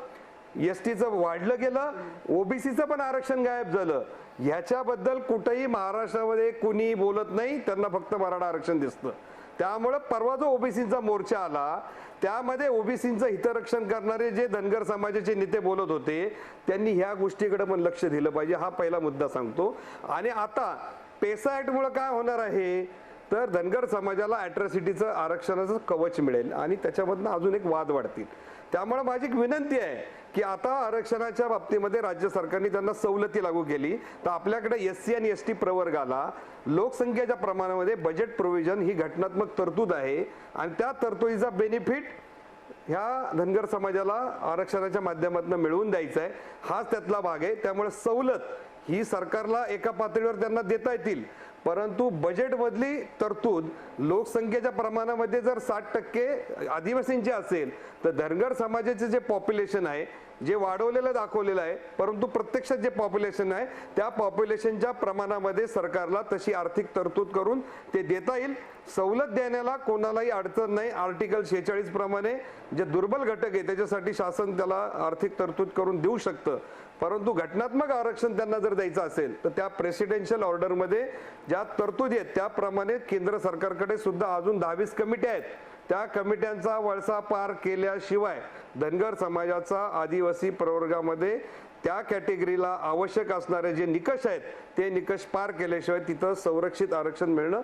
एसटीचं वाढलं गेलं, ओबीसीचं पण आरक्षण गायब झालं. ह्याच्याबद्दल कुठेही महाराष्ट्रामध्ये कुणी बोलत नाही, त्यांना फक्त मराठा आरक्षण दिसतं. त्यामुळे परवा जो ओबीसीचा मोर्चा आला त्यामध्ये ओबीसीचं हितरक्षण करणारे जे धनगर समाजाचे नेते बोलत होते, त्यांनी ह्या गोष्टीकडे पण लक्ष दिलं पाहिजे. हा पहिला मुद्दा सांगतो. आणि आता पेसा ऍक्ट मुळे काय होणार आहे तर धनगर समाजाला अॅट्रॉसिटीचं आरक्षणाचं कवच मिळेल आणि त्याच्यामधनं अजून एक वाद वाढतील. त्यामुळे माझी एक विनंती आहे की आता आरक्षणाच्या बाबतीमध्ये राज्य सरकारने त्यांना सवलती लागू केली तर आपल्याकडे एससी आणि एसटी प्रवर्गाला लोकसंख्येच्या प्रमाणामध्ये बजेट प्रोव्हिजन ही घटनात्मक तरतूद आहे आणि त्या तरतुदीचा बेनिफिट ह्या धनगर समाजाला आरक्षणाच्या माध्यमातून मिळवून द्यायचा आहे. हाच त्यातला भाग आहे. त्यामुळे सवलत ही सरकारला एका पातळीवर त्यांना देता येतील, परंतु बजेटमधली तरतूद लोकसंख्येच्या प्रमाणामध्ये जर 60% आदिवासींची असेल तर धनगर समाजाचे जे पॉप्युलेशन आहे जे वाढवलेलं दाखवलेलं आहे, परंतु प्रत्यक्षात जे पॉप्युलेशन आहे त्या पॉप्युलेशनच्या प्रमाणामध्ये सरकारला तशी आर्थिक तरतूद करून ते देता येईल. सवलत देण्याला कोणालाही अडचण नाही. आर्टिकल 46 प्रमाणे जे दुर्बल घटक आहे त्याच्यासाठी शासन त्याला आर्थिक तरतूद करून देऊ शकतं. परंतु घटनात्मक आरक्षण त्यांना जर द्यायचं असेल तर त्या प्रेसिडेन्शियल ऑर्डरमध्ये ज्या तरतुदी आहेत त्याप्रमाणे केंद्र सरकारकडे सुद्धा अजून 22 कमिट्या आहेत. त्या कमिट्यांचा वळसा पार केल्याशिवाय धनगर समाजाचा आदिवासी प्रवर्गामध्ये त्या कॅटेगरीला आवश्यक असणारे जे निकष आहेत ते निकष पार केल्याशिवाय तिथं संरक्षित आरक्षण मिळणं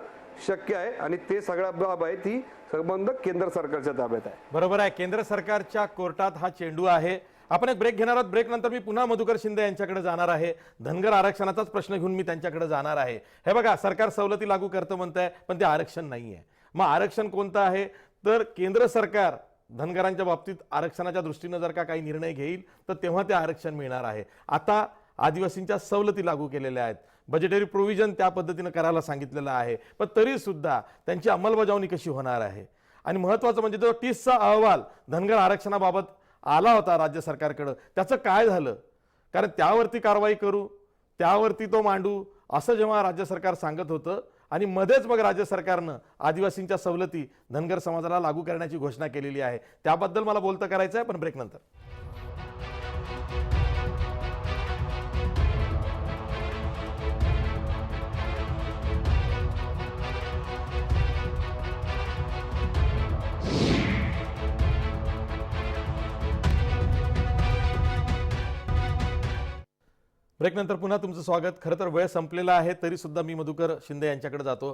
शक्य आहे. आणि ते सगळा बाब आहे ती संबंध केंद्र सरकारच्या ताब्यात आहे. बरोबर आहे. केंद्र सरकारच्या कोर्टात हा चेंडू आहे. आपण एक ब्रेक घेणार आहोत. ब्रेक नंतर मी पुन्हा मधुकर शिंदे यांच्याकडे जाणार आहे. धनगर आरक्षणाचाच प्रश्न घेऊन मी त्यांच्याकडे जाणार आहे. हे बघा, सरकार सवलती लागू करतं म्हणतंय, पण ते आरक्षण नाहीये. मग आरक्षण कोणतं आहे? तर केंद्र सरकार धनगरांच्या बाबतीत आरक्षणाच्या दृष्टीनं जर का काही निर्णय घेईल तर तेव्हा ते आरक्षण मिळणार आहे. आता आदिवासींच्या सवलती लागू केलेल्या आहेत, बजेटरी प्रोव्हिजन त्या पद्धतीनं करायला सांगितलेलं आहे, पण तरी सुद्धा त्यांची अंमलबजावणी कशी होणार आहे? आणि महत्त्वाचं म्हणजे जो 30चा अहवाल धनगर आरक्षणाबाबत आला होता राज्य सरकारकडं, त्याचं काय झालं? कारण त्यावरती कारवाई करू, त्यावरती तो मांडू असं जेव्हा राज्य सरकार सांगत होतं आणि मध्येच मग राज्य सरकारनं आदिवासींच्या सवलती धनगर समाजाला लागू करण्याची घोषणा केलेली आहे. त्याबद्दल मला बोलतं करायचं आहे, पण ब्रेक नंतर. ब्रेक नंतर पुन्हा तुमचं स्वागत. खरं तर वेळ संपलेला आहे तरी सुद्धा मी मधुकर शिंदे यांच्याकडे जातो.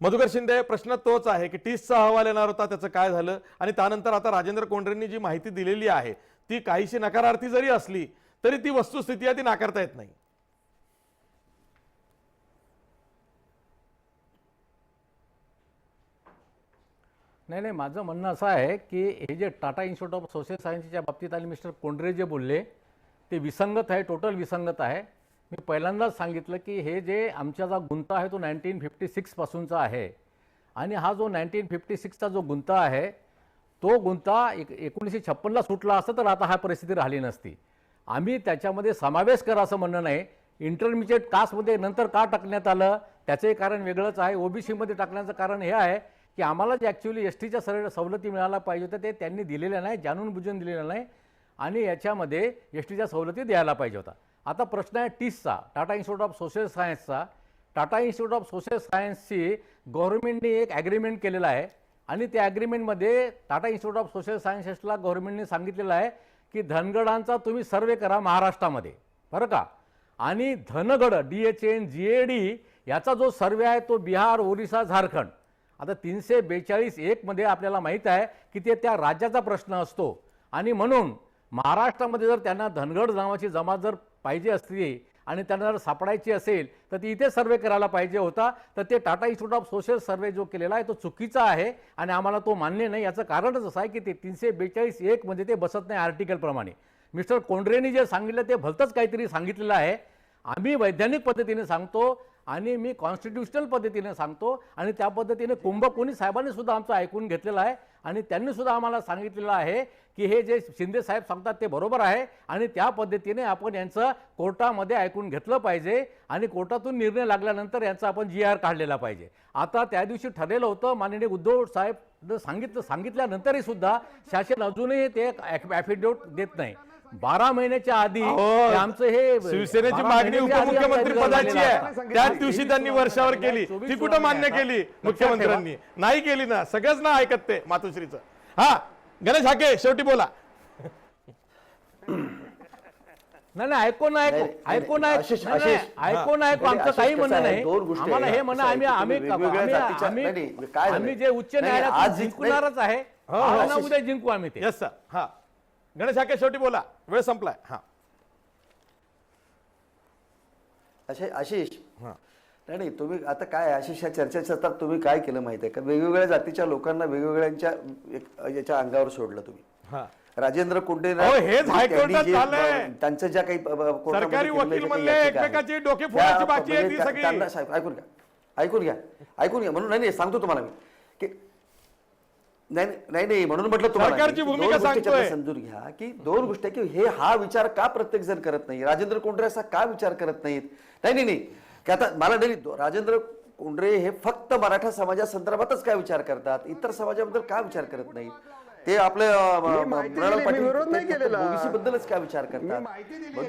मधुकर शिंदे, प्रश्न तोच आहे की 30चा अहवाल येणार होता, त्याचं काय झालं? आणि त्यानंतर आता राजेंद्र कोंडरेंनी जी माहिती दिलेली आहे ती काहीशी नकारार्थी जरी असली तरी ती वस्तुस्थिती आहे, ती नाकारता येत नाही. नाही, माझं म्हणणं असं आहे की हे जे टाटा इन्स्टिट्यूट ऑफ सोशल सायन्सच्या बाबतीत आणि मिस्टर कोंडरे जे बोलले ते विसंगत आहे, टोटल विसंगत आहे. मी पहिल्यांदाच सांगितलं की हे जे आमचा जो गुंता आहे तो 1956 पासूनचा आहे आणि हा जो 1956चा जो गुंता आहे तो गुंता 1956ला सुटला असता तर आता हा परिस्थिती राहिली नसती. आम्ही त्याच्यामध्ये समावेश करा असं म्हणणं नाही. इंटरमिजिएट कास्टमध्ये नंतर का टाकण्यात आलं त्याचंही कारण वेगळंच आहे. ओबीसीमध्ये टाकण्याचं कारण हे आहे की आम्हाला जे ॲक्च्युली एसटीच्या सवलती मिळायला पाहिजे होत्या ते त्यांनी दिलेल्या नाही, जाणून बुजून दिलेल्या नाही आणि याच्यामध्ये एसटीच्या सवलती द्यायला पाहिजे होता. आता प्रश्न आहे 30चा टाटा इन्स्टिट्यूट ऑफ सोशल सायन्सचा. टाटा इन्स्टिट्यूट ऑफ सोशल सायन्सची गव्हर्नमेंटने एक ॲग्रीमेंट केलेला आहे आणि त्या ॲग्रीमेंटमध्ये टाटा इन्स्टिट्यूट ऑफ सोशल सायन्सेसला गव्हर्नमेंटने सांगितलेलं आहे की धनगडांचा तुम्ही सर्वे करा महाराष्ट्रामध्ये, बरं का. आणि धनगड DHN GAD याचा जो सर्वे आहे तो बिहार, ओरिसा, झारखंड. आता 342(1) मध्ये आपल्याला माहीत आहे की ते त्या राज्याचा प्रश्न असतो आणि म्हणून महाराष्ट्रामध्ये जर त्यांना धनगड नावाची जमात जर पाहिजे असती आणि त्यांना जर सापडायची असेल तर ती इथे सर्वे करायला पाहिजे होता. तर ते टाटा इन्स्टिट्यूट ऑफ सोशल सर्वे जो केलेला आहे तो चुकीचा आहे आणि आम्हाला तो मान्य नाही. याचं कारणच असं आहे की ते 342(1) मध्ये ते बसत नाही आर्टिकलप्रमाणे. मिस्टर कोंडरेंनी जे सांगितलं ते भलतंच काहीतरी सांगितलेलं आहे. आम्ही वैज्ञानिक पद्धतीने सांगतो आणि मी कॉन्स्टिट्युशनल पद्धतीने सांगतो आणि त्या पद्धतीने कुंभकोणी साहेबांनी सुद्धा आमचं ऐकून घेतलेलं आहे आणि त्यांनी सुद्धा आम्हाला सांगितलेलं आहे की हे जे शिंदे साहेब सांगतात ते बरोबर आहे आणि त्या पद्धतीने आपण यांचं कोर्टामध्ये ऐकून घेतलं पाहिजे आणि कोर्टातून निर्णय लागल्यानंतर यांचा आपण GR काढलेला पाहिजे. आता त्या दिवशी ठरलेलं होतं, माननीय उद्धव साहेब सांगितल्यानंतरही सुद्धा शासन अजूनही ते ॲफिडेव्हिट देत नाही. 12 महिन्याच्या आधी आमचं हे शिवसेनेची मागणी उपमुख्यमंत्री पदाची आहे, त्याच दिवशी त्यांनी वर्षावर केली. ती कुठं मान्य केली? मुख्यमंत्र्यांनी नाही केली ना. सगळंच ना ऐकत ते मातोश्रीचं. हा, गणेश हाके शेवटी बोला. नाही ऐकून ऐकून आमचं काही म्हणणं नाही. आम्हाला हे म्हणणं आम्ही जे उच्च न्यायालयात जिंकणारच आहे, उद्या जिंकू आम्ही ते. Yes sir. हा, गणेश हाके शेवटी बोला, वेळ संपलाय. हा, आशिष, नाही तुम्ही आता काय आशिष या चर्चेसत्रात तुम्ही काय केलं माहिती आहे का? वेगवेगळ्या जातीच्या लोकांना वेगवेगळ्यांच्या याच्या अंगावर सोडलं तुम्ही. राजेंद्र कोंडे हेच हायकोर्टात झालंय. त्यांचं ज्या काही सरकारी वकील म्हणले एकमेकाची डोके फोडायची बाकी आहे ती सगळी. साहेब ऐकून का, ऐकून घ्या म्हणून नाही सांगतो तुम्हाला मी की नाही म्हणून म्हटलं तुम्हाला सरकारची की भूमिका दोन गोष्टी सांगतोय. त्यातल्या समजून घ्या की दोन गोष्टी की हा विचार का प्रत्येक जण करत नाही, राजेंद्र कोंढरे असा का विचार करत नाहीत. नाही की आता मला नाही राजेंद्र कोंढरे हे फक्त मराठा समाजासंदर्भातच काय विचार करतात, इतर समाजाबद्दल का विचार करत नाहीत. ते आपल्या विरोध नाही केलेला. ओबीसी बद्दलच काय विचार करतात,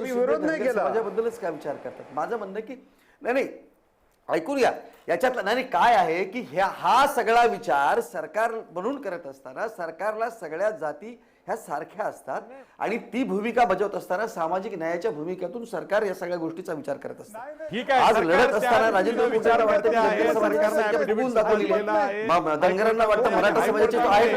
मी विरोध नाही केला. समाजाबद्दलच काय विचार करतात. माझं म्हणणं की नाही ऐकून घ्या याच्यातला नाही काय आहे की हा सगळा विचार सरकार म्हणून करत असताना सरकारला सगळ्या जाती ह्या सारख्या असतात आणि ती भूमिका बजावत असताना सामाजिक न्यायाच्या भूमिकेतून सरकार या सगळ्या गोष्टीचा विचार करत असतात. ठीक आहे, आज सरकार लढत असताना त्या राजेंद्र विचार कोंढरेंना वाटतं की करते आहे, धनगर समाजाची सरकारने संख्या affidavit फुगवून दाखवलेली दाखल केलेला आहे. आहे. धनगरांना वाटतं मराठा समाजाची तो आहे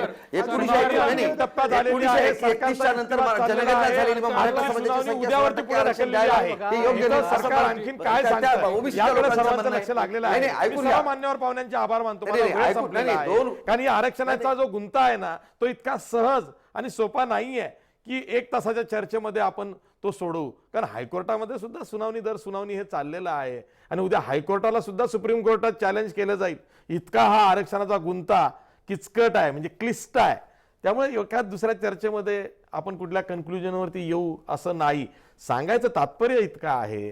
1931च्या नंतर जनगणना झालेली मग मराठा समाजाची संख्या उद्यावरती पुढे ढकललेली आहे. ते योग्य नाही. सरकार आणखीन काय सांगतं याकडे सर्वांचं लक्ष लागलेलं आहे. ऐकून मी घ्या. सर्व मान्यवर पाहुण्यांचे आभार मानतो. नाही, मला नाही, वेळ ऐकून- संपलेला नाही, आहे. दोन- कारण या आरक्षणाचा जो गुंता आहे ना तो इतका सहज आणि सोपा नाहीये की 1 तासाच्या चर्चेमध्ये आपण तो सोडवू. कारण हायकोर्टामध्ये सुद्धा सुनावणी दर सुनावणी हे चाललेलं आहे आणि उद्या हायकोर्टाला सुद्धा सुप्रीम कोर्टात चॅलेंज केलं जाईल. इतका हा आरक्षणाचा गुंता किचकट आहे, म्हणजे क्लिष्ट आहे. त्यामुळे एका दुसऱ्या चर्चेमध्ये आपण कुठल्या कन्क्लुजनवरती येऊ असं नाही. सांगायचं तात्पर्य इतकं आहे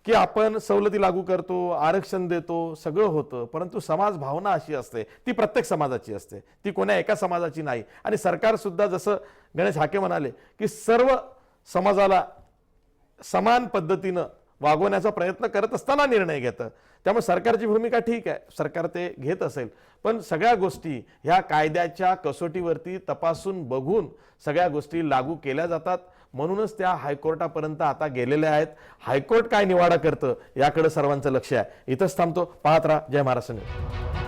की आपण सवलती लागू करतो, आरक्षण देतो, सगळं होतं, परंतु समाज भावना अशी असते, ती प्रत्येक समाजाची असते, ती कोण्या एका समाजाची नाही. आणि सरकार सुद्धा जसं गणेश हाके म्हणाले की सर्व समाजाला समान पद्धतीनं वागवण्याचा प्रयत्न करत असताना निर्णय घेतं. त्यामुळे सरकारची भूमिका ठीक आहे, सरकार ते घेत असेल, पण सगळ्या गोष्टी ह्या कायद्याच्या कसोटीवरती तपासून बघून सगळ्या गोष्टी लागू केल्या जातात. म्हणूनच त्या हायकोर्टापर्यंत आता गेलेल्या आहेत. हायकोर्ट काय निवाडा करतं याकडे सर्वांचं लक्ष आहे. इथंच थांबतो. पाहत राहा जय महाराष्ट्र न्यूज.